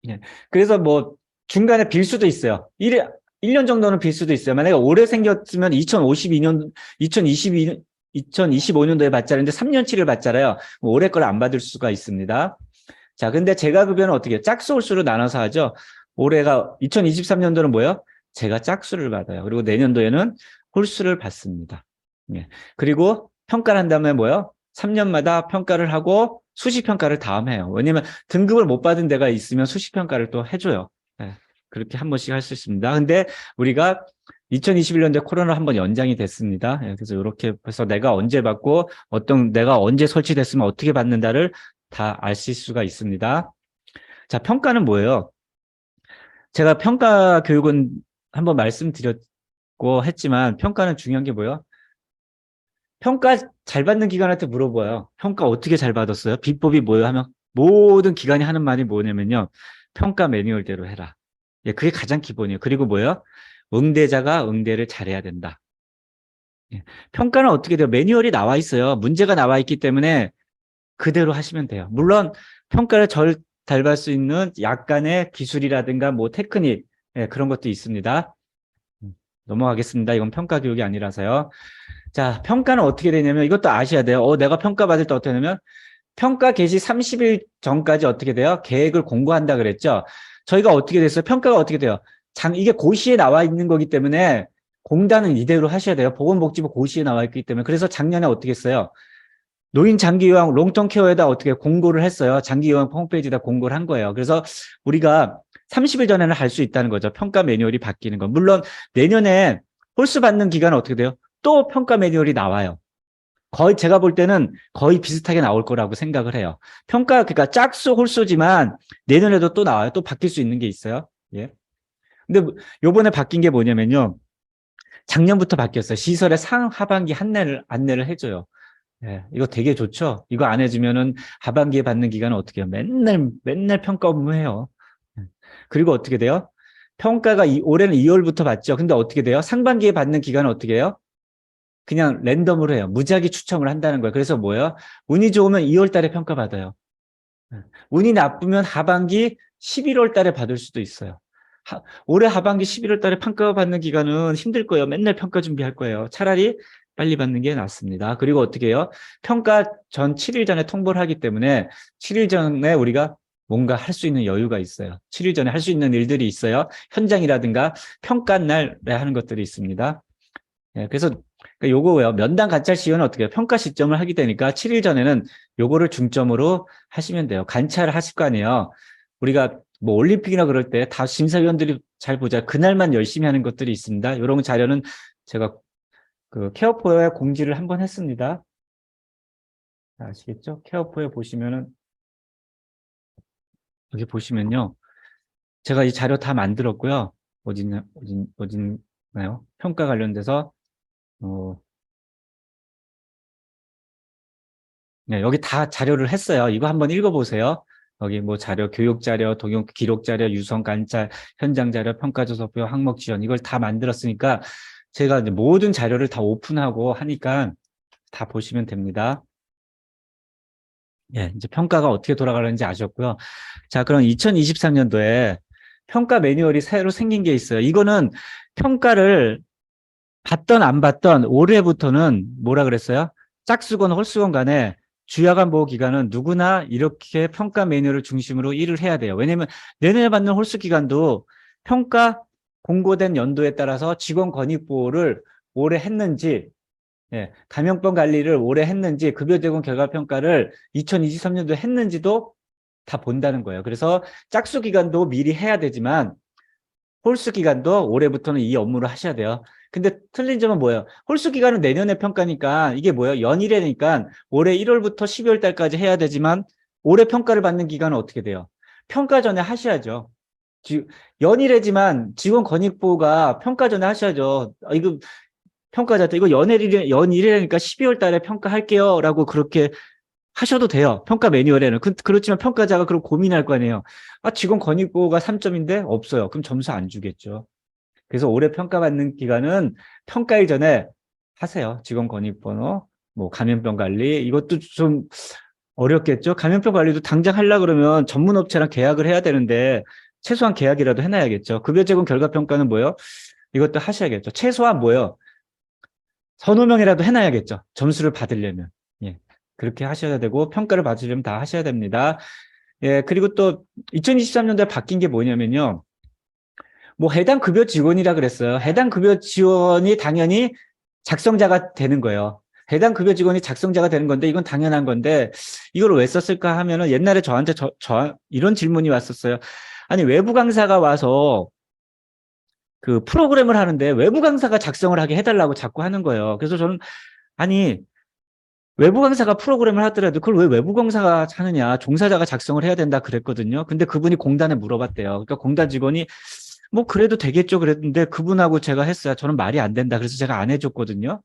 예. 그래서 뭐 중간에 빌 수도 있어요. 1년 정도는 빌 수도 있어요. 만약에 올해 생겼으면 2025년도에 받자는데 3년치를 받잖아요. 올해 걸 안 받을 수가 있습니다. 자, 근데 제가 급여는 어떻게 해요? 짝수 홀수로 나눠서 하죠. 올해가 2023년도는 뭐예요? 제가 짝수를 받아요. 그리고 내년도에는 홀수를 받습니다. 예. 그리고 평가를 한 다음에 뭐예요? 3년마다 평가를 하고 수시평가를 다음 해요. 왜냐면 등급을 못 받은 데가 있으면 수시평가를 또 해줘요. 예. 그렇게 한 번씩 할 수 있습니다. 근데 우리가 2021년도에 코로나 한 번 연장이 됐습니다. 예. 그래서 이렇게 해서 내가 언제 받고 내가 언제 설치됐으면 어떻게 받는다를 다 아실 수가 있습니다. 자, 평가는 뭐예요? 제가 평가 교육은 한번 말씀드렸고 했지만 평가는 중요한 게 뭐예요? 평가 잘 받는 기관한테 물어봐요. 평가 어떻게 잘 받았어요? 비법이 뭐예요? 하면 모든 기관이 하는 말이 뭐냐면요. 평가 매뉴얼대로 해라. 예, 그게 가장 기본이에요. 그리고 뭐예요? 응대자가 응대를 잘해야 된다. 예, 평가는 어떻게 돼요? 매뉴얼이 나와 있어요. 문제가 나와 있기 때문에 그대로 하시면 돼요. 물론 평가를 잘 받을 수 있는 약간의 기술이라든가 뭐 테크닉 예, 그런 것도 있습니다. 넘어가겠습니다. 이건 평가 교육이 아니라서요. 자, 평가는 어떻게 되냐면 이것도 아셔야 돼요. 내가 평가받을 때 어떻게 되냐면 평가 개시 30일 전까지 어떻게 돼요? 계획을 공고한다 그랬죠. 저희가 어떻게 됐어요? 평가가 어떻게 돼요? 이게 고시에 나와 있는 거기 때문에 공단은 이대로 하셔야 돼요. 보건복지부 고시에 나와 있기 때문에. 그래서 작년에 어떻게 했어요? 노인 장기요양 롱텀 케어에다 어떻게 공고를 했어요. 장기요양 홈페이지에다 공고를 한 거예요. 그래서 우리가 30일 전에는 할 수 있다는 거죠. 평가 매뉴얼이 바뀌는 거. 물론 내년에 홀수 받는 기간은 어떻게 돼요? 또 평가 매뉴얼이 나와요. 거의 제가 볼 때는 거의 비슷하게 나올 거라고 생각을 해요. 그러니까 짝수 홀수지만 내년에도 또 나와요. 또 바뀔 수 있는 게 있어요. 예. 근데 요번에 바뀐 게 뭐냐면요. 작년부터 바뀌었어요. 시설의 하반기 안내를 해줘요. 예, 이거 되게 좋죠? 이거 안 해주면은 하반기에 받는 기간은 어떻게 해요? 맨날 평가 업무해요. 예. 그리고 어떻게 돼요? 평가가 올해는 2월부터 받죠. 근데 어떻게 돼요? 상반기에 받는 기간은 어떻게 해요? 그냥 랜덤으로 해요. 무작위 추첨을 한다는 거예요. 그래서 뭐예요? 운이 좋으면 2월 달에 평가받아요. 예. 운이 나쁘면 하반기 11월 달에 받을 수도 있어요. 올해 하반기 11월 달에 평가받는 기간은 힘들 거예요. 맨날 평가 준비할 거예요. 차라리 빨리 받는 게 낫습니다. 그리고 어떻게 해요? 평가 전 7일 전에 통보를 하기 때문에 7일 전에 우리가 뭔가 할 수 있는 여유가 있어요. 7일 전에 할 수 있는 일들이 있어요. 현장이라든가 평가 날에 하는 것들이 있습니다. 예, 그래서 요거요. 면담 관찰 시간은 어떻게 해요? 평가 시점을 하게 되니까 7일 전에는 요거를 중점으로 하시면 돼요. 관찰을 하실 거 아니에요. 우리가 뭐 올림픽이나 그럴 때 다 심사위원들이 잘 보자. 그날만 열심히 하는 것들이 있습니다. 이런 자료는 제가 그 케어포에 공지를 한번 했습니다. 아시겠죠? 케어포에 보시면은 여기 보시면요. 제가 이 자료 다 만들었고요. 어딨나요? 평가 관련돼서 네, 여기 다 자료를 했어요. 이거 한번 읽어보세요. 여기 뭐 자료, 교육 자료, 동영 기록 자료, 유선 관찰, 현장 자료, 평가 조서표, 항목 지원 이걸 다 만들었으니까 제가 이제 모든 자료를 다 오픈하고 하니까 다 보시면 됩니다. 예, 이제 평가가 어떻게 돌아가는지 아셨고요. 자, 그럼 2023년도에 평가 매뉴얼이 새로 생긴 게 있어요. 이거는 평가를 받던 안 받던 올해부터는 뭐라 그랬어요? 짝수건 홀수건 간에 주야간 보호 기간은 누구나 이렇게 평가 매뉴얼을 중심으로 일을 해야 돼요. 왜냐면 내년에 받는 홀수 기간도 평가 공고된 연도에 따라서 직원 권익 보호를 올해 했는지, 예, 감염병 관리를 올해 했는지, 급여 제공 결과 평가를 2023년도에 했는지도 다 본다는 거예요. 그래서 짝수 기간도 미리 해야 되지만 홀수 기간도 올해부터는 이 업무를 하셔야 돼요. 근데 틀린 점은 뭐예요? 홀수 기간은 내년에 평가니까 이게 뭐예요? 연일이니까 올해 1월부터 12월 달까지 해야 되지만 올해 평가를 받는 기간은 어떻게 돼요? 평가 전에 하셔야죠. 연일이지만 직원 권익보호가 평가 전에 하셔야죠. 이거 평가자도 이거 연일이니까 12월 달에 평가할게요. 라고 그렇게 하셔도 돼요. 평가 매뉴얼에는. 그렇지만 평가자가 그럼 고민할 거 아니에요. 아, 직원 권익보호가 3점인데 없어요. 그럼 점수 안 주겠죠. 그래서 올해 평가받는 기간은 평가일 전에 하세요. 직원 권익번호, 뭐 감염병 관리 이것도 좀 어렵겠죠. 감염병 관리도 당장 하려 그러면 전문 업체랑 계약을 해야 되는데 최소한 계약이라도 해놔야겠죠. 급여 제공 결과 평가는 뭐예요? 이것도 하셔야겠죠. 최소한 뭐예요? 서너 명이라도 해놔야겠죠. 점수를 받으려면. 예. 그렇게 하셔야 되고 평가를 받으려면 다 하셔야 됩니다. 예, 그리고 또 2023년도에 바뀐 게 뭐냐면요. 뭐 해당 급여 지원이라 그랬어요. 해당 급여 지원이 당연히 작성자가 되는 거예요. 해당 급여 직원이 작성자가 되는 건데 이건 당연한 건데 이걸 왜 썼을까 하면은 옛날에 저한테 이런 질문이 왔었어요. 아니 외부 강사가 와서 그 프로그램을 하는데 외부 강사가 작성을 하게 해달라고 자꾸 하는 거예요. 그래서 저는 아니 외부 강사가 프로그램을 하더라도 그걸 왜 외부 강사가 하느냐 종사자가 작성을 해야 된다 그랬거든요. 근데 그분이 공단에 물어봤대요. 그러니까 공단 직원이 뭐 그래도 되겠죠 그랬는데 그분하고 제가 했어요. 저는 말이 안 된다. 그래서 제가 안 해줬거든요.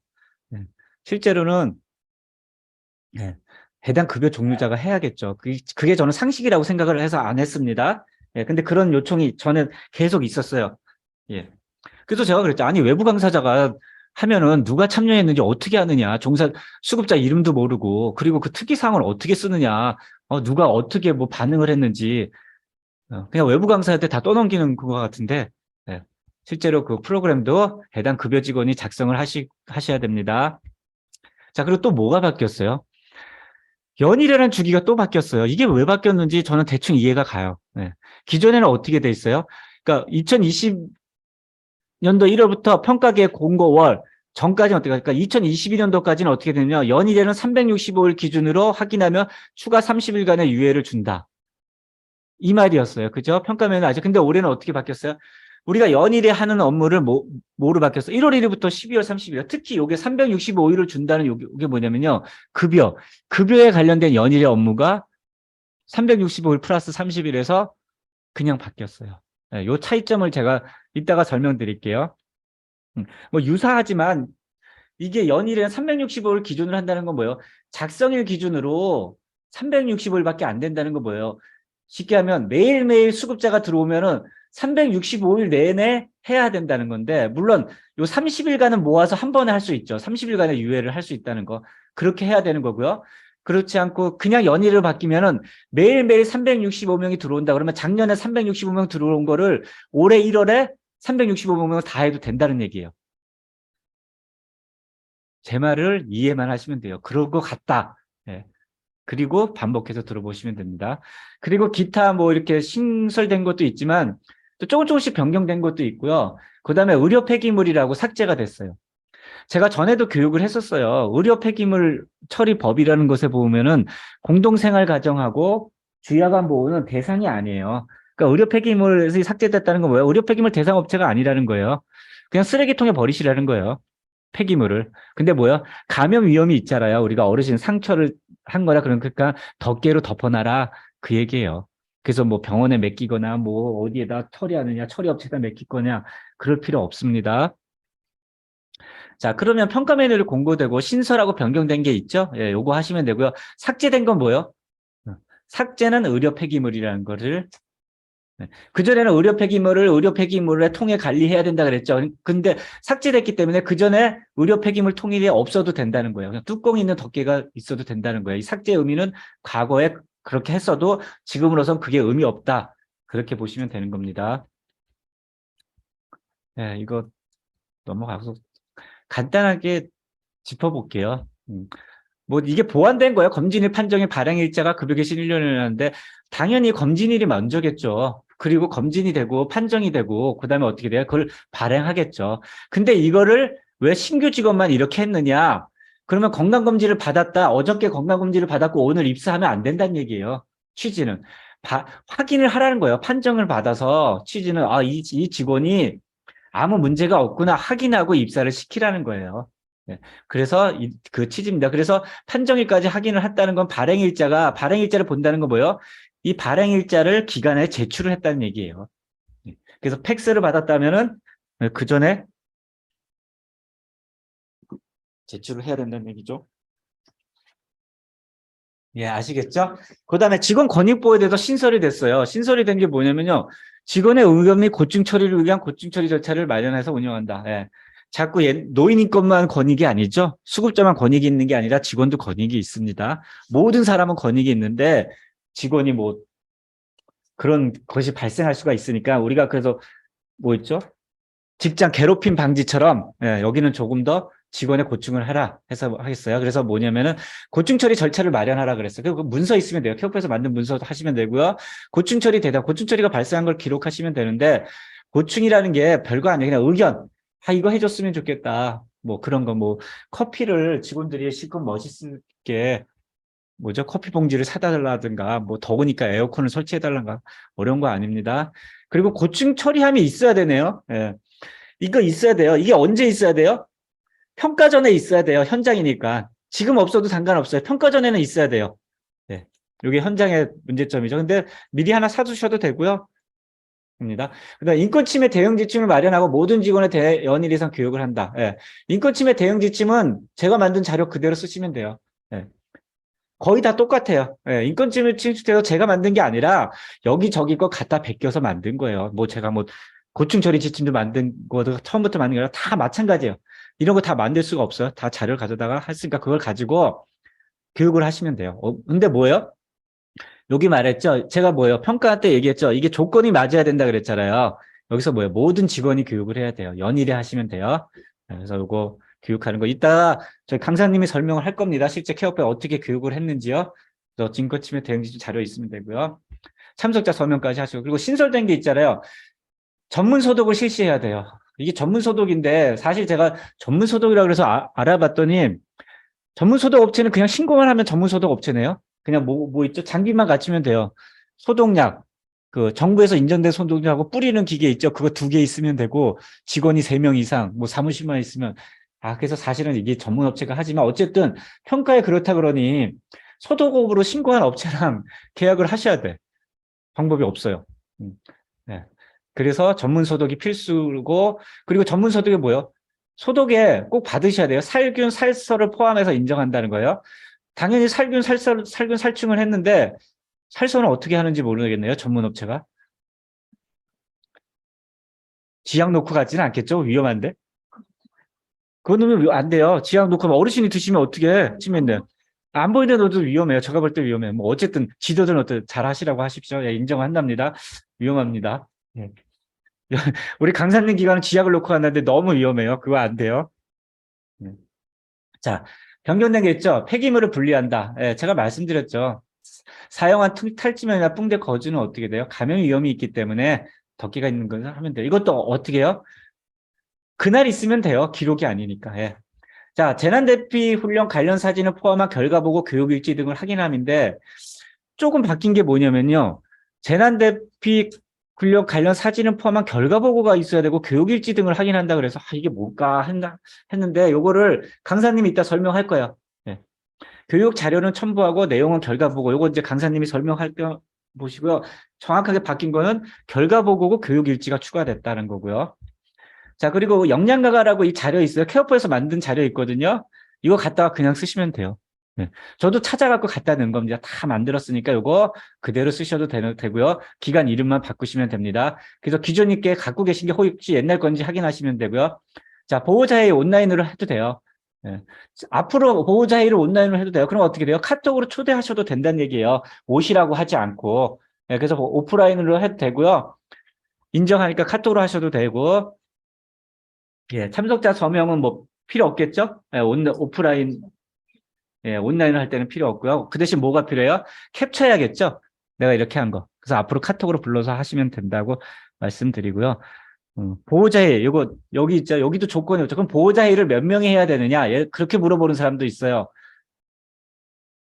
네. 실제로는 네. 해당 급여 종류자가 해야겠죠. 그게 저는 상식이라고 생각을 해서 안 했습니다. 예, 근데 그런 요청이 전에 계속 있었어요. 예. 그래서 제가 그랬죠. 아니, 외부 강사자가 하면은 누가 참여했는지 어떻게 아느냐. 수급자 이름도 모르고, 그리고 그 특이사항을 어떻게 쓰느냐. 누가 어떻게 뭐 반응을 했는지. 그냥 외부 강사한테 다 떠넘기는 그거 같은데, 예. 실제로 그 프로그램도 해당 급여 직원이 작성을 하셔야 됩니다. 자, 그리고 또 뭐가 바뀌었어요? 연일이라는 주기가 또 바뀌었어요. 이게 왜 바뀌었는지 저는 대충 이해가 가요. 네. 기존에는 어떻게 돼 있어요? 그러니까 2020년도 1월부터 평가계획 공고월 전까지는 어떻게, 그러니까 2022년도까지는 어떻게 되냐면 연일에는 365일 기준으로 확인하며 추가 30일간의 유예를 준다. 이 말이었어요. 그죠? 평가면은 아직. 근데 올해는 어떻게 바뀌었어요? 우리가 연일에 하는 업무를 뭐로 바뀌었어? 1월 1일부터 12월 30일. 특히 요게 365일을 준다는 요게 뭐냐면요. 급여에 관련된 연일의 업무가 365일 플러스 30일에서 그냥 바뀌었어요. 네, 요 차이점을 제가 이따가 설명드릴게요. 뭐 유사하지만 이게 연일에 365일 기준으로 한다는 건 뭐예요? 작성일 기준으로 365일밖에 안 된다는 건 뭐예요? 쉽게 하면 매일매일 수급자가 들어오면은 365일 내내 해야 된다는 건데, 물론 요 30일간은 모아서 한 번에 할 수 있죠. 30일간의 유예를 할 수 있다는 거. 그렇게 해야 되는 거고요. 그렇지 않고 그냥 연일을 바뀌면은 매일매일 365명이 들어온다 그러면 작년에 365명 들어온 거를 올해 1월에 365명을 다 해도 된다는 얘기예요. 제 말을 이해만 하시면 돼요. 그럴 것 같다. 예. 그리고 반복해서 들어보시면 됩니다. 그리고 기타 뭐 이렇게 신설된 것도 있지만 또 조금씩 변경된 것도 있고요. 그 다음에 의료 폐기물이라고 삭제가 됐어요. 제가 전에도 교육을 했었어요. 의료 폐기물 처리 법이라는 것에 보면은 공동생활 가정하고 주야간 보호는 대상이 아니에요. 그러니까 의료 폐기물이 삭제됐다는 건 뭐예요? 의료 폐기물 대상 업체가 아니라는 거예요. 그냥 쓰레기통에 버리시라는 거예요. 폐기물을. 근데 뭐야? 감염 위험이 있잖아요. 우리가 어르신 상처를 한 거라 그러니까 덮개로 덮어놔라 그 얘기예요. 그래서 뭐 병원에 맡기거나 뭐 어디에다 처리하느냐, 처리업체에다 맡길 거냐 그럴 필요 없습니다. 자, 그러면 평가 메뉴를 공고되고 신설하고 변경된 게 있죠? 예, 요거 하시면 되고요. 삭제된 건 뭐예요? 삭제는 의료 폐기물이라는 거를 네. 그전에는 의료 폐기물을 의료 폐기물에 통에 관리해야 된다 그랬죠. 근데 삭제됐기 때문에 그전에 의료 폐기물 통일이 없어도 된다는 거예요. 그냥 뚜껑 있는 덮개가 있어도 된다는 거예요. 이 삭제 의미는 과거에 그렇게 했어도 지금으로선 그게 의미 없다. 그렇게 보시면 되는 겁니다. 네, 이거 넘어가서 간단하게 짚어볼게요. 뭐 이게 보완된 거예요. 검진일 판정의 발행일자가 급여 신 1년이라는데 당연히 검진일이 먼저겠죠. 그리고 검진이 되고 판정이 되고 그다음에 어떻게 돼요? 그걸 발행하겠죠. 근데 이거를 왜 신규 직원만 이렇게 했느냐? 그러면 건강검진을 받았다. 어저께 건강검진을 받았고 오늘 입사하면 안 된다는 얘기예요. 취지는. 확인을 하라는 거예요. 판정을 받아서 취지는 이 직원이 아무 문제가 없구나 확인하고 입사를 시키라는 거예요. 네. 그래서 그 취지입니다. 그래서 판정일까지 확인을 했다는 건 발행일자를 본다는 건 뭐예요? 이 발행일자를 기관에 제출을 했다는 얘기예요. 네. 그래서 팩스를 받았다면은 그 전에 제출을 해야 된다는 얘기죠. 예, 아시겠죠? 그 다음에 직원 권익보호에 대해서 신설이 됐어요. 신설이 된 게 뭐냐면요. 직원의 의견 및 고충 처리를 위한 고충 처리 절차를 마련해서 운영한다. 예. 자꾸 노인인 것만 권익이 아니죠. 수급자만 권익이 있는 게 아니라 직원도 권익이 있습니다. 모든 사람은 권익이 있는데 직원이 뭐 그런 것이 발생할 수가 있으니까 우리가 그래서 뭐 있죠? 직장 괴롭힘 방지처럼 여기는 조금 더 직원의 고충을 하라 해서 하겠어요. 그래서 뭐냐면은 고충 처리 절차를 마련하라 그랬어요. 그 문서 있으면 돼요. 케어프에서 만든 문서 하시면 되고요. 고충 처리 되다. 고충 처리가 발생한 걸 기록하시면 되는데 고충이라는 게 별거 아니에요. 그냥 의견. 이거 해줬으면 좋겠다. 뭐 그런 거 뭐 커피를 직원들이 실컷 멋있게 뭐죠? 커피 봉지를 사다 달라든가 뭐 더우니까 에어컨을 설치해 달라든가 어려운 거 아닙니다. 그리고 고충 처리함이 있어야 되네요. 예. 이거 있어야 돼요. 이게 언제 있어야 돼요? 평가 전에 있어야 돼요. 현장이니까. 지금 없어도 상관없어요. 평가 전에는 있어야 돼요. 네. 이게 현장의 문제점이죠. 근데 미리 하나 사두셔도 되고요. 입니다. 그다음 인권 침해 대응 지침을 마련하고 모든 직원에 대해 연일 이상 교육을 한다. 예. 인권 침해 대응 지침은 제가 만든 자료 그대로 쓰시면 돼요. 예. 거의 다 똑같아요. 예. 인권 침해 침수태도 제가 만든 게 아니라 여기저기 거 갖다 베껴서 만든 거예요. 뭐 제가 뭐 고충 처리 지침도 만든 거도 처음부터 만든 거랑 다 마찬가지예요. 이런 거 다 만들 수가 없어요. 다 자료를 가져다가 했으니까 그걸 가지고 교육을 하시면 돼요. 근데 뭐예요? 여기 말했죠. 제가 뭐예요? 평가 때 얘기했죠. 이게 조건이 맞아야 된다 그랬잖아요. 여기서 뭐예요? 모든 직원이 교육을 해야 돼요. 연일에 하시면 돼요. 그래서 요거 교육하는 거. 이따가 저희 강사님이 설명을 할 겁니다. 실제 케어페 어떻게 교육을 했는지요. 그래서 인권침해 대응지침 자료 있으면 되고요. 참석자 서명까지 하시고. 그리고 신설된 게 있잖아요. 전문 소독을 실시해야 돼요. 이게 전문 소독인데 사실 제가 전문 소독이라고 그래서 알아봤더니 전문 소독 업체는 그냥 신고만 하면 전문 소독 업체네요. 그냥 뭐 있죠? 장비만 갖추면 돼요. 소독약, 그 정부에서 인정된 소독약하고 뿌리는 기계 있죠? 그거 2개 있으면 되고 직원이 3명 이상, 뭐 사무실만 있으면 그래서 사실은 이게 전문 업체가 하지만 어쨌든 평가에 그렇다 그러니 소독업으로 신고한 업체랑 계약을 하셔야 돼. 방법이 없어요. 네. 그래서 전문 소독이 필수고 그리고 전문 소독이 뭐예요? 소독에 꼭 받으셔야 돼요. 살균, 살서를 포함해서 인정한다는 거예요. 당연히 살균, 살균, 살충을 했는데 살서는 어떻게 하는지 모르겠네요. 전문 업체가. 지약 놓고 가지는 않겠죠? 위험한데. 그거는 안 돼요. 지약 놓고 어르신이 드시면 어떻게 해? 치면은. 안 보이는 옷도 위험해요. 제가 볼 때 위험해요. 뭐 어쨌든 지도자는 잘 하시라고 하십시오. 예, 인정한답니다. 위험합니다. 예. 우리 강사님 기관은 지약을 놓고 갔는데 너무 위험해요. 그거 안 돼요. 예. 자, 변경된 게 있죠. 폐기물을 분리한다. 예, 제가 말씀드렸죠. 사용한 탈지면이나 붕대 거즈는 어떻게 돼요? 감염 위험이 있기 때문에 덮개가 있는 것을 하면 돼요. 이것도 어떻게 해요? 그날 있으면 돼요. 기록이 아니니까. 예. 자, 재난대피 훈련 관련 사진을 포함한 결과 보고 교육 일지 등을 확인함인데 조금 바뀐 게 뭐냐면요. 재난대피 훈련 관련 사진을 포함한 결과 보고가 있어야 되고 교육 일지 등을 확인한다 그래서 이게 뭘까 했는데 요거를 강사님이 이따 설명할 거예요. 예. 교육 자료는 첨부하고 내용은 결과 보고 요거 이제 강사님이 설명할 때 보시고요. 정확하게 바뀐 거는 결과 보고고 교육 일지가 추가됐다는 거고요. 자, 그리고 역량가가라고 이 자료 있어요. 케어포에서 만든 자료 있거든요. 이거 갖다가 그냥 쓰시면 돼요. 네. 저도 찾아갖고 갖다 넣은 겁니다. 다 만들었으니까 이거 그대로 쓰셔도 되고요. 기간 이름만 바꾸시면 됩니다. 그래서 기존님께 갖고 계신 게 혹시 옛날 건지 확인하시면 되고요. 자, 보호자회의 온라인으로 해도 돼요. 예. 앞으로 보호자회의를 온라인으로 해도 돼요. 그럼 어떻게 돼요? 카톡으로 초대하셔도 된다는 얘기예요. 오시라고 하지 않고. 예, 그래서 오프라인으로 해도 되고요. 인정하니까 카톡으로 하셔도 되고. 예, 참석자 서명은 뭐 필요 없겠죠? 예, 오프라인 예, 온라인을 할 때는 필요 없고요. 그 대신 뭐가 필요해요? 캡처해야겠죠? 내가 이렇게 한 거. 그래서 앞으로 카톡으로 불러서 하시면 된다고 말씀드리고요. 보호자회, 이거, 여기 있죠? 여기도 조건이 없죠. 그럼 보호자회를 몇 명이 해야 되느냐? 예, 그렇게 물어보는 사람도 있어요.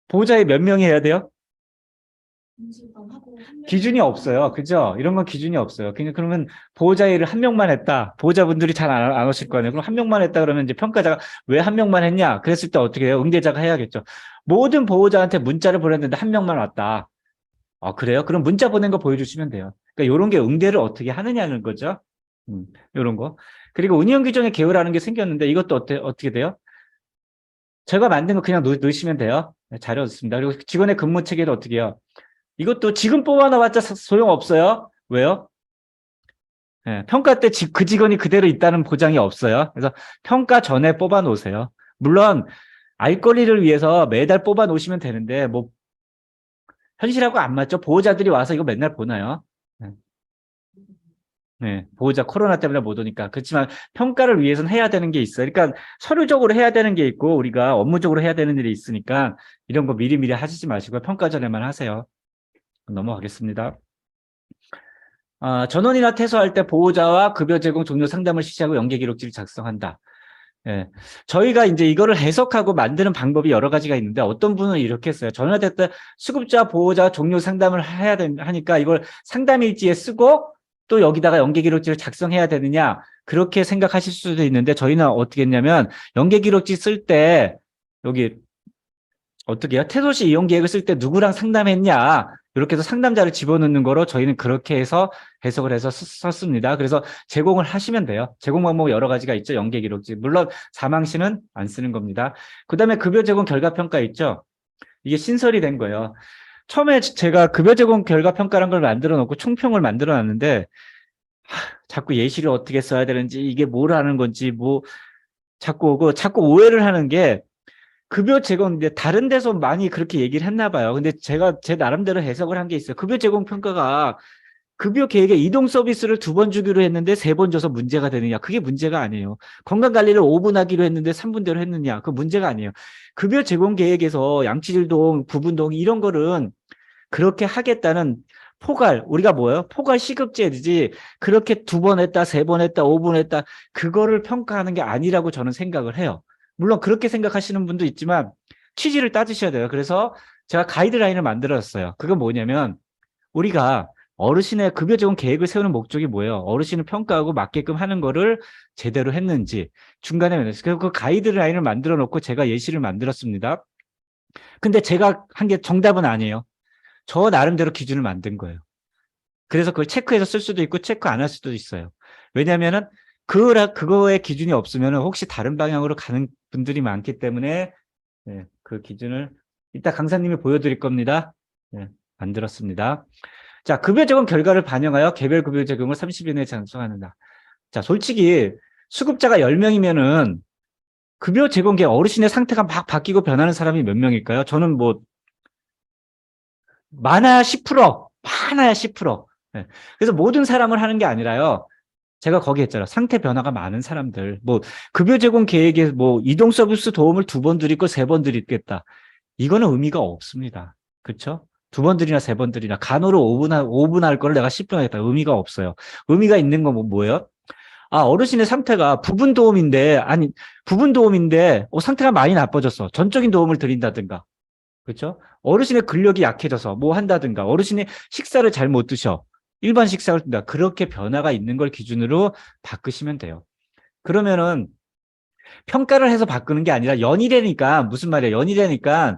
보호자회 몇 명이 해야 돼요? 기준이 없어요. 그죠? 이런 건 기준이 없어요. 그러면 보호자회를 한 명만 했다. 보호자분들이 잘 안 오실 거아니에요. 그럼 한 명만 했다 그러면 이제 평가자가 왜 한 명만 했냐? 그랬을 때 어떻게 해요? 응대자가 해야겠죠. 모든 보호자한테 문자를 보냈는데 한 명만 왔다. 아, 그래요? 그럼 문자 보낸 거 보여주시면 돼요. 그러니까 이런 게 응대를 어떻게 하느냐는 거죠. 이런 거. 그리고 운영 규정에 게으라는 게 생겼는데 이것도 어떻게 돼요? 제가 만든 거 그냥 넣으시면 돼요. 네, 자료 넣습니다. 그리고 직원의 근무 체계도 어떻게 해요? 이것도 지금 뽑아놔봤자 소용없어요. 왜요? 예, 평가 때 그 직원이 그대로 있다는 보장이 없어요. 그래서 평가 전에 뽑아 놓으세요. 물론 알 권리를 위해서 매달 뽑아 놓으시면 되는데 뭐 현실하고 안 맞죠? 보호자들이 와서 이거 맨날 보나요? 네, 네, 보호자 코로나 때문에 못 오니까. 그렇지만 평가를 위해서는 해야 되는 게 있어요. 그러니까 서류적으로 해야 되는 게 있고 우리가 업무적으로 해야 되는 일이 있으니까 이런 거 미리미리 하시지 마시고 평가 전에만 하세요. 넘어가겠습니다. 전원이나 퇴소할 때 보호자와 급여 제공 종료 상담을 실시하고 연계 기록지를 작성한다. 예. 저희가 이제 이거를 해석하고 만드는 방법이 여러 가지가 있는데 어떤 분은 이렇게 했어요. 전화될 때 수급자, 보호자, 종료 상담을 하니까 이걸 상담일지에 쓰고 또 여기다가 연계 기록지를 작성해야 되느냐 그렇게 생각하실 수도 있는데 저희는 어떻게 했냐면 연계 기록지 쓸 때 여기 어떻게 해요? 태도시 이용 계획을 쓸 때 누구랑 상담했냐 이렇게 해서 상담자를 집어넣는 거로 저희는 그렇게 해서 해석을 해서 썼습니다. 그래서 제공을 하시면 돼요. 제공 방법 여러 가지가 있죠. 연계 기록지. 물론 사망시는 안 쓰는 겁니다. 그 다음에 급여 제공 결과 평가 있죠. 이게 신설이 된 거예요. 처음에 제가 급여 제공 결과 평가라는 걸 만들어 놓고 총평을 만들어 놨는데 자꾸 예시를 어떻게 써야 되는지 이게 뭘 하는 건지 뭐 자꾸 오고 자꾸 오해를 하는 게 급여 제공, 이제 다른 데서 많이 그렇게 얘기를 했나 봐요. 근데 제가 제 나름대로 해석을 한 게 있어요. 급여 제공 평가가 급여 계획에 이동 서비스를 2번 주기로 했는데 3번 줘서 문제가 되느냐. 그게 문제가 아니에요. 건강관리를 5분 하기로 했는데 3분대로 했느냐. 그 문제가 아니에요. 급여 제공 계획에서 양치질동, 부분동 이런 거는 그렇게 하겠다는 포괄, 우리가 뭐예요? 포괄 시급제지 그렇게 2번 했다, 3번 했다, 5분 했다 그거를 평가하는 게 아니라고 저는 생각을 해요. 물론 그렇게 생각하시는 분도 있지만 취지를 따지셔야 돼요. 그래서 제가 가이드라인을 만들었어요. 그건 뭐냐면 우리가 어르신의 급여 제공 계획을 세우는 목적이 뭐예요? 어르신을 평가하고 맞게끔 하는 거를 제대로 했는지 중간에 그래서 그 가이드라인을 만들어 놓고 제가 예시를 만들었습니다. 근데 제가 한 게 정답은 아니에요. 저 나름대로 기준을 만든 거예요. 그래서 그걸 체크해서 쓸 수도 있고 체크 안 할 수도 있어요. 왜냐면은 그거의 기준이 없으면 혹시 다른 방향으로 가는 분들이 많기 때문에 네, 그 기준을 이따 강사님이 보여드릴 겁니다. 네, 만들었습니다. 자, 급여 제공 결과를 반영하여 개별 급여 제공을 30일 내에 작성한다. 자, 솔직히 수급자가 10명이면은 급여 제공 계획 어르신의 상태가 막 바뀌고 변하는 사람이 몇 명일까요? 저는 뭐 많아야 10%, 많아야 10%. 네. 그래서 모든 사람을 하는 게 아니라요. 제가 거기 했잖아요. 상태 변화가 많은 사람들. 뭐, 급여 제공 계획에 뭐, 이동 서비스 도움을 2번 드리고 3번 드리겠다. 이거는 의미가 없습니다. 그쵸? 2번 드리나 3번 드리나. 간호를 5분 할 거를 내가 10분 하겠다. 의미가 없어요. 의미가 있는 건 뭐예요? 어르신의 상태가 부분 도움인데, 아니, 부분 도움인데, 상태가 많이 나빠졌어. 전적인 도움을 드린다든가. 그렇죠? 어르신의 근력이 약해져서 뭐 한다든가 어르신이 식사를 잘 못 드셔. 일반 식사를 든다. 그렇게 변화가 있는 걸 기준으로 바꾸시면 돼요. 그러면은 평가를 해서 바꾸는 게 아니라 연이래니까 무슨 말이야? 연이래니까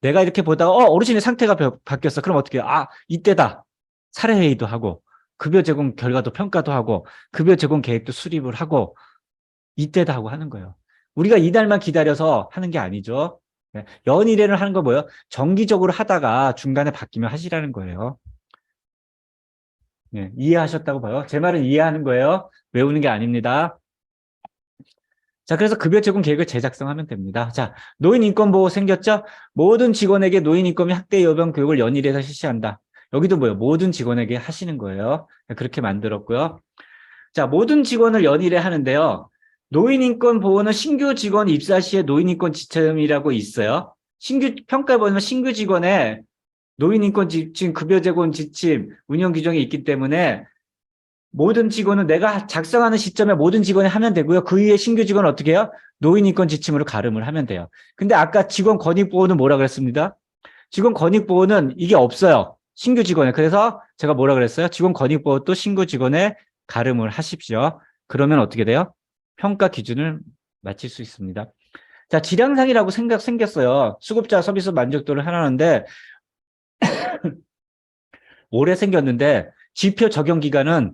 내가 이렇게 보다가 어르신의 상태가 바뀌었어. 그럼 어떻게 해요? 이때다. 사례회의도 하고 급여 제공 결과도 평가도 하고 급여 제공 계획도 수립을 하고 이때다 하고 하는 거예요. 우리가 이달만 기다려서 하는 게 아니죠. 네. 연일회를 하는 거 뭐예요? 정기적으로 하다가 중간에 바뀌면 하시라는 거예요. 네, 이해하셨다고 봐요. 제 말은 이해하는 거예요. 외우는 게 아닙니다. 자, 그래서 급여 제공 계획을 재작성하면 됩니다. 자, 노인 인권 보호 생겼죠? 모든 직원에게 노인 인권 및 학대 예방 교육을 연일해서 실시한다. 여기도 뭐예요? 모든 직원에게 하시는 거예요. 그렇게 만들었고요. 자, 모든 직원을 연일해 하는데요. 노인 인권 보호는 신규 직원 입사 시에 노인 인권 지침이라고 있어요. 신규 평가에 보면 신규 직원의 노인 인권 지침, 급여 제공 지침, 운영 규정이 있기 때문에 모든 직원은 내가 작성하는 시점에 모든 직원이 하면 되고요. 그 위에 신규 직원은 어떻게 해요? 노인인권 지침으로 가름을 하면 돼요. 근데 아까 직원 권익보호는 뭐라 그랬습니다? 직원 권익보호는 이게 없어요. 신규 직원에. 그래서 제가 뭐라 그랬어요? 직원 권익보호도 신규 직원에 가름을 하십시오. 그러면 어떻게 돼요? 평가 기준을 맞출 수 있습니다. 자, 질량상이라고 생겼어요. 수급자 서비스 만족도를 하라는데 올해 생겼는데 지표 적용 기간은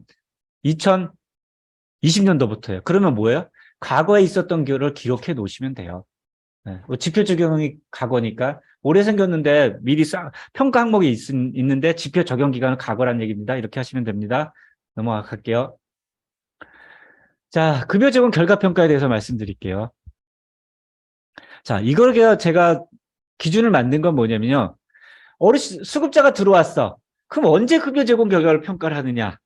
2020년도부터예요. 그러면 뭐예요? 과거에 있었던 거를 기록해 놓으시면 돼요. 네. 지표 적용이 과거니까 올해 생겼는데 미리 평가 항목이 있는데 지표 적용 기간은 과거란 얘기입니다. 이렇게 하시면 됩니다. 넘어갈게요. 자, 급여 제공 결과 평가에 대해서 말씀드릴게요. 자, 이걸 제가 기준을 만든 건 뭐냐면요. 수급자가 들어왔어. 그럼 언제 급여 제공 결과를 평가를 하느냐?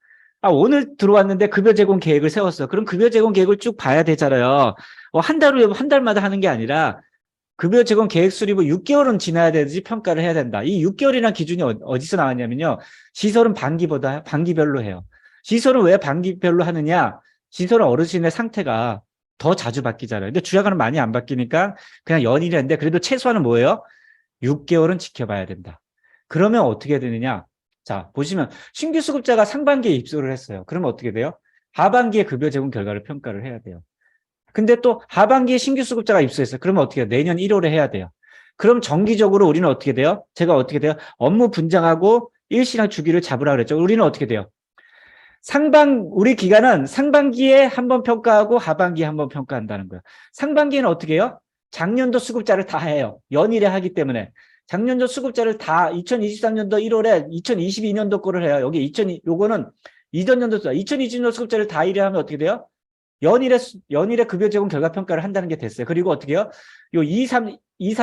아, 오늘 들어왔는데 급여 제공 계획을 세웠어. 그럼 급여 제공 계획을 쭉 봐야 되잖아요. 한 달 후에 한 달마다 하는 게 아니라 급여 제공 계획 수립 후 6개월은 지나야 되지 평가를 해야 된다. 이 6개월이라는 기준이 어디서 나왔냐면요. 시설은 반기별로 해요. 시설은 왜 반기별로 하느냐? 시설은 어르신의 상태가 더 자주 바뀌잖아요. 근데 주약은 많이 안 바뀌니까 그냥 연일인데 그래도 최소한은 뭐예요? 6개월은 지켜봐야 된다. 그러면 어떻게 되느냐? 자, 보시면 신규 수급자가 상반기에 입소를 했어요. 그러면 어떻게 돼요? 하반기에 급여 제공 결과를 평가를 해야 돼요. 근데 또 하반기에 신규 수급자가 입소했어요. 그러면 어떻게 해요? 내년 1월에 해야 돼요. 그럼 정기적으로 우리는 어떻게 돼요? 제가 어떻게 돼요? 업무 분장하고 일시랑 주기를 잡으라 그랬죠. 우리는 어떻게 돼요? 우리 기간은 상반기에 한번 평가하고 하반기에 한번 평가한다는 거예요. 상반기에는 어떻게 해요? 작년도 수급자를 다 해요. 연일에 하기 때문에. 작년도 수급자를 다 2023년도 1월에 2022년도 거를 해요. 요거는 이전 년도 2020년도 수급자를 다 일에 하면 어떻게 돼요? 연일에 급여 제공 결과 평가를 한다는 게 됐어요. 그리고 어떻게 해요? 요 2, 3,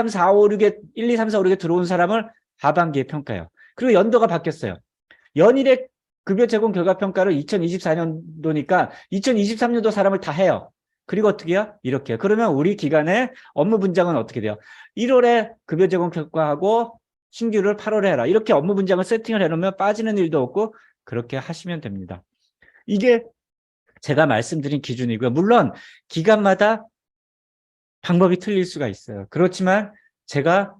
4, 5, 6에 1, 2, 3, 4, 5, 6에 들어온 사람을 하반기에 평가해요. 그리고 연도가 바뀌었어요. 연일에 급여 제공 결과 평가를 2024년도니까 2023년도 사람을 다 해요. 그리고 어떻게 해요? 이렇게. 그러면 우리 기간에 업무 분장은 어떻게 돼요? 1월에 급여 제공 결과하고 신규를 8월에 해라. 이렇게 업무 분장을 세팅을 해놓으면 빠지는 일도 없고 그렇게 하시면 됩니다. 이게 제가 말씀드린 기준이고요. 물론 기간마다 방법이 틀릴 수가 있어요. 그렇지만 제가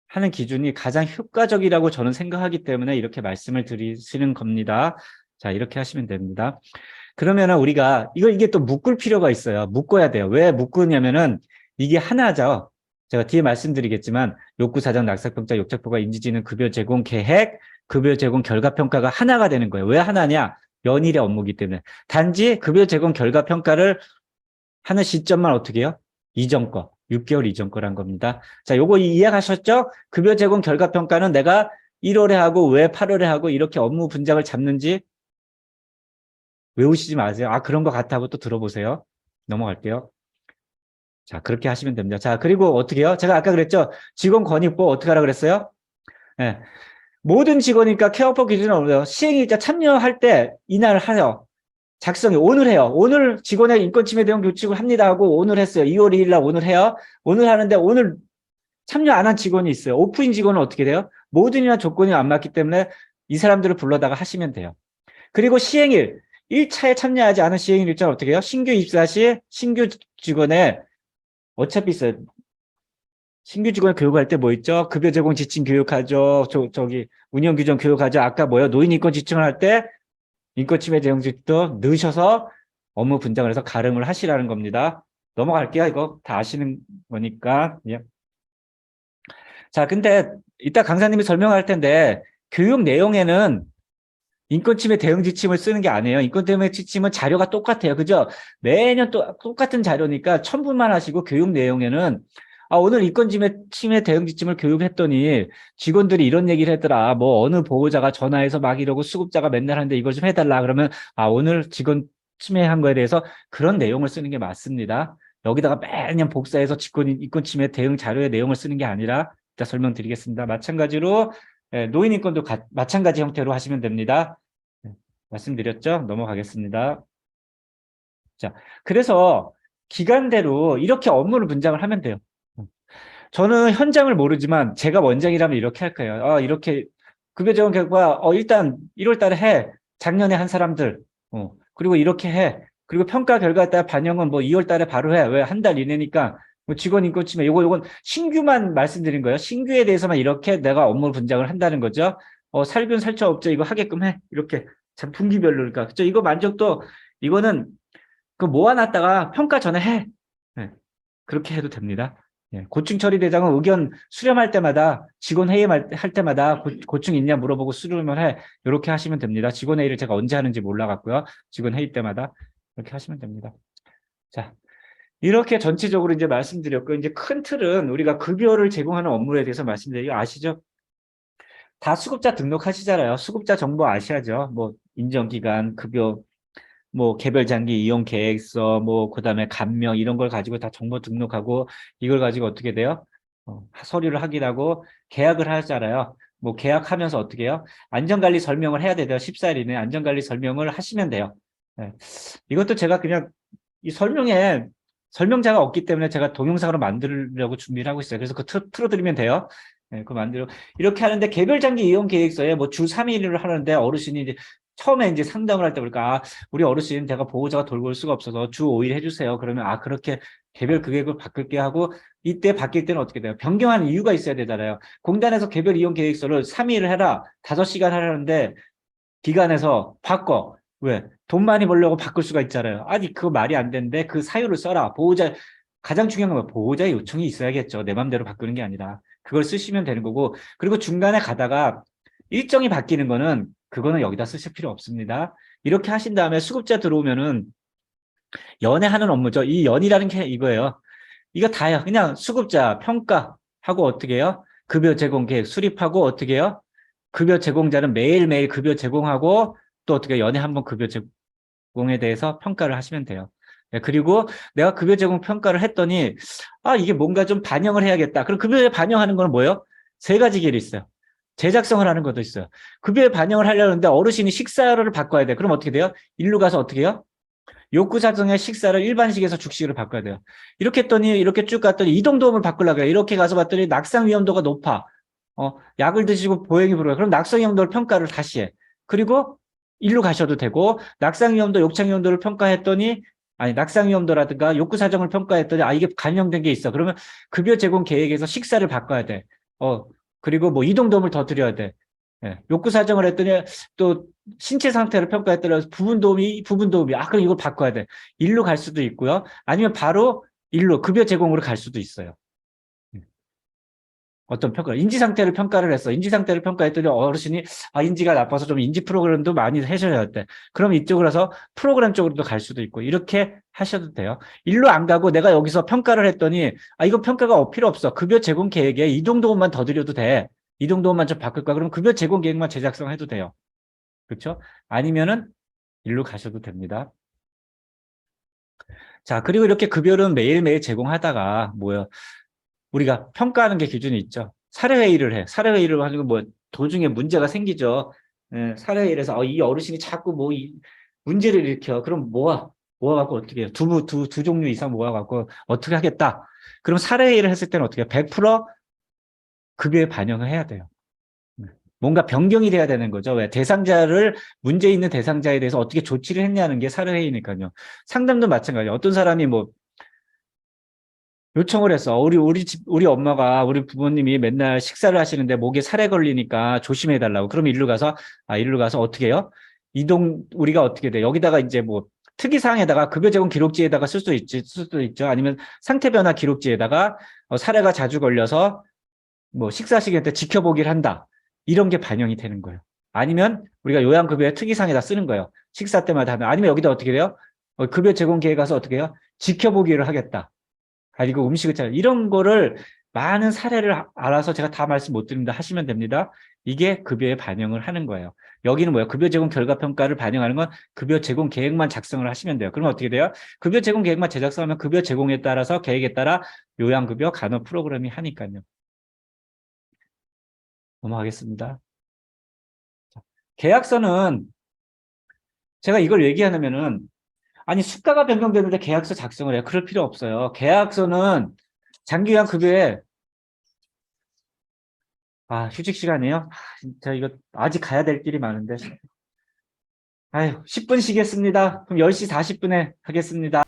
하는 기준이 가장 효과적이라고 저는 생각하기 때문에 이렇게 말씀을 드리시는 겁니다. 자, 이렇게 하시면 됩니다. 그러면은 우리가 이게 또 묶을 필요가 있어요. 묶어야 돼요. 왜 묶으냐면은 이게 하나죠. 제가 뒤에 말씀드리겠지만 욕구 사정 낙사평가 욕착보가 인지지능 급여 제공 계획 급여 제공 결과 평가가 하나가 되는 거예요. 왜 하나냐? 연일의 업무이기 때문에. 단지 급여 제공 결과 평가를 하는 시점만 어떻게 해요? 이전 거, 6개월 이전 거란 겁니다. 자, 요거 이해하셨죠? 급여 제공 결과 평가는 내가 1월에 하고 왜 8월에 하고 이렇게 업무 분장을 잡는지 외우시지 마세요. 아, 그런 것 같아 하고 또 들어보세요. 넘어갈게요. 자, 그렇게 하시면 됩니다. 자, 그리고 어떻게 해요? 제가 아까 그랬죠? 직원 권익보 어떻게 하라 그랬어요? 네. 모든 직원이니까 케어퍼 기준은 없어요. 시행일자 참여할 때 이날 하요. 작성이 오늘 해요. 오늘 직원의 인권침해 대응 교칙을 합니다 하고 오늘 했어요. 2월 2일 날 오늘 해요. 오늘 하는데 오늘 참여 안 한 직원이 있어요. 오프인 직원은 어떻게 돼요? 모든이나 조건이 안 맞기 때문에 이 사람들을 불러다가 하시면 돼요. 그리고 시행일 1차에 참여하지 않은 시행일 일자는 어떻게 해요? 신규 입사 시 신규 직원의 어차피 있어요. 신규 직원 교육할 때 뭐 있죠? 급여 제공 지침 교육하죠. 운영 규정 교육하죠. 아까 뭐요? 노인 인권 지침을 할 때 인권침해 대응직도 넣으셔서 업무 분장을 해서 가름을 하시라는 겁니다. 넘어갈게요. 이거 다 아시는 거니까. 예. 자, 근데 이따 강사님이 설명할 텐데 교육 내용에는 인권침해 대응 지침을 쓰는 게 아니에요. 인권침해 지침은 자료가 똑같아요. 그죠? 매년 똑같은 자료니까 첨부만 하시고 교육 내용에는 오늘 침해 대응 지침을 교육했더니 직원들이 이런 얘기를 했더라. 뭐 어느 보호자가 전화해서 막 이러고 수급자가 맨날 하는데 이걸 좀 해달라. 그러면 오늘 직원 침해한 거에 대해서 그런 내용을 쓰는 게 맞습니다. 여기다가 매년 복사해서 인권 침해 대응 자료의 내용을 쓰는 게 아니라 이따 설명드리겠습니다. 마찬가지로 노인 인권도 마찬가지 형태로 하시면 됩니다. 말씀드렸죠? 넘어가겠습니다. 자, 그래서 기간대로 이렇게 업무를 분장을 하면 돼요. 저는 현장을 모르지만 제가 원장이라면 이렇게 할 거예요. 이렇게 급여 적용 결과 일단 1월 달에 해. 작년에 한 사람들. 그리고 이렇게 해. 그리고 평가 결과에 따라 반영은 뭐 2월 달에 바로 해. 왜 한 달 이내니까 뭐 직원 인권 침해 요건 신규만 말씀드린 거예요. 신규에 대해서만 이렇게 내가 업무 분장을 한다는 거죠. 살균 살처 업체 이거 하게끔 해. 이렇게 분기별로 그러니까 그죠? 이거 만족도 이거는 그 모아놨다가 평가 전에 해. 네, 그렇게 해도 됩니다. 고충 처리 대장은 의견 수렴할 때마다 직원 회의할 때마다 고충 있냐 물어보고 수렴을 해. 이렇게 하시면 됩니다. 직원 회의를 제가 언제 하는지 몰라갖고요. 직원 회의 때마다 이렇게 하시면 됩니다. 자, 이렇게 전체적으로 이제 말씀드렸고 이제 큰 틀은 우리가 급여를 제공하는 업무에 대해서 말씀드리고 아시죠? 다 수급자 등록하시잖아요. 수급자 정보 아셔야죠. 뭐 인정기간, 급여, 뭐 개별 장기 이용 계획서, 뭐 그다음에 감명 이런 걸 가지고 다 정보 등록하고 이걸 가지고 어떻게 돼요? 서류를 확인하고 계약을 하잖아요. 뭐 계약하면서 어떻게 해요? 안전관리 설명을 해야 돼요. 14일 이내 안전관리 설명을 하시면 돼요. 네. 이것도 제가 그냥 이 설명에 설명자가 없기 때문에 제가 동영상으로 만들려고 준비를 하고 있어요. 그래서 틀어드리면 돼요. 네, 그거 만들어 이렇게 하는데 개별 장기 이용 계획서에 뭐 주 3일을 하는데 어르신이 이제 처음에 이제 상담을 할 때 보니까 우리 어르신 제가 보호자가 돌볼 수가 없어서 주 5일 해주세요. 그러면 그렇게 개별 계획을 바꿀게 하고 이때 바뀔 때는 어떻게 돼요? 변경하는 이유가 있어야 되잖아요. 공단에서 개별 이용 계획서를 3일을 해라 5시간 하라는데 기관에서 바꿔. 왜? 돈 많이 벌려고 바꿀 수가 있잖아요. 아니, 그거 말이 안 되는데 그 사유를 써라. 가장 중요한 건 보호자의 요청이 있어야겠죠. 내 맘대로 바꾸는 게 아니라. 그걸 쓰시면 되는 거고. 그리고 중간에 가다가 일정이 바뀌는 거는 그거는 여기다 쓰실 필요 없습니다. 이렇게 하신 다음에 수급자 들어오면은 연애하는 업무죠. 이 연이라는 게 이거예요. 이거 다요. 그냥 수급자 평가하고 어떻게 해요? 급여 제공 계획 수립하고 어떻게 해요? 급여 제공자는 매일매일 급여 제공하고 또 어떻게 연애 한번 급여 제공에 대해서 평가를 하시면 돼요. 네, 그리고 내가 급여 제공 평가를 했더니 이게 뭔가 좀 반영을 해야겠다. 그럼 급여에 반영하는 건 뭐예요? 세 가지 길이 있어요. 제작성을 하는 것도 있어요. 급여에 반영을 하려는데 어르신이 식사를 바꿔야 돼. 그럼 어떻게 돼요? 일로 가서 어떻게 해요? 욕구 사정의 식사를 일반식에서 죽식으로 바꿔야 돼요. 이렇게 했더니 이렇게 쭉 갔더니 이동도움을 바꾸려고 해요. 이렇게 가서 봤더니 낙상 위험도가 높아. 약을 드시고 보행이 불어요. 그럼 낙상 위험도를 평가를 다시 해. 그리고 일로 가셔도 되고 낙상 위험도, 욕창 위험도를 평가했더니 낙상 위험도라든가 욕구 사정을 평가했더니 이게 반영된 게 있어. 그러면 급여 제공 계획에서 식사를 바꿔야 돼. 그리고 뭐 이동도움을 더 드려야 돼. 욕구 사정을 했더니 또 신체 상태를 평가했더니 부분 도움이. 그럼 이걸 바꿔야 돼. 일로 갈 수도 있고요. 아니면 바로 일로 급여 제공으로 갈 수도 있어요. 어떤 평가, 인지 상태를 평가를 했어. 인지 상태를 평가했더니 어르신이 인지가 나빠서 좀 인지 프로그램도 많이 해줘야 돼. 그럼 이쪽으로 해서 프로그램 쪽으로도 갈 수도 있고 이렇게 하셔도 돼요. 일로 안 가고 내가 여기서 평가를 했더니 이거 평가가 필요 없어. 급여 제공 계획에 이동 도움만 더 드려도 돼. 이동 도움만 좀 바꿀 거야. 그럼 급여 제공 계획만 제작성해도 돼요. 그렇죠? 아니면은 일로 가셔도 됩니다. 자, 그리고 이렇게 급여는 매일매일 제공하다가 뭐요? 우리가 평가하는 게 기준이 있죠. 사례회의를 해. 사례회의를 하는 건 뭐 도중에 문제가 생기죠. 사례회의를 해서 이 어르신이 자꾸 뭐 문제를 일으켜. 그럼 모아갖고 어떻게 해요? 두 종류 이상 모아갖고 어떻게 하겠다. 그럼 사례회의를 했을 때는 어떻게 해요? 100% 급여에 반영을 해야 돼요. 뭔가 변경이 돼야 되는 거죠. 왜? 문제 있는 대상자에 대해서 어떻게 조치를 했냐는 게 사례회의니까요. 상담도 마찬가지예요. 어떤 사람이 뭐 요청을 했어. 우리 엄마가, 우리 부모님이 맨날 식사를 하시는데 목에 살에 걸리니까 조심해 달라고. 그럼 일로 가서 어떻게 해요? 우리가 어떻게 돼? 여기다가 이제 뭐 특이사항에다가 급여 제공 기록지에다가 쓸 수도 있죠. 아니면 상태 변화 기록지에다가 사례가 자주 걸려서 뭐 식사 시간 때 지켜보기를 한다. 이런 게 반영이 되는 거예요. 아니면 우리가 요양급여의 특이사항에다 쓰는 거예요. 식사 때마다 하면. 아니면 여기다 어떻게 돼요? 급여 제공 계획 가서 어떻게 해요? 지켜보기를 하겠다. 이거 음식을 잘, 이런 거를 많은 사례를 알아서 제가 다 말씀 못 드립니다. 하시면 됩니다. 이게 급여에 반영을 하는 거예요. 여기는 뭐예요? 급여 제공 결과 평가를 반영하는 건 급여 제공 계획만 작성을 하시면 돼요. 그러면 어떻게 돼요? 급여 제공 계획만 제작성하면 급여 제공에 따라서 계획에 따라 요양급여 간호 프로그램이 하니까요. 넘어가겠습니다. 계약서는 제가 이걸 얘기하면은 아니 수가가 변경되는데 계약서 작성을 해요. 그럴 필요 없어요. 계약서는 장기요양 급여에 휴직 시간이에요? 진짜 이거 아직 가야 될 길이 많은데. 10분 쉬겠습니다. 그럼 10시 40분에 하겠습니다.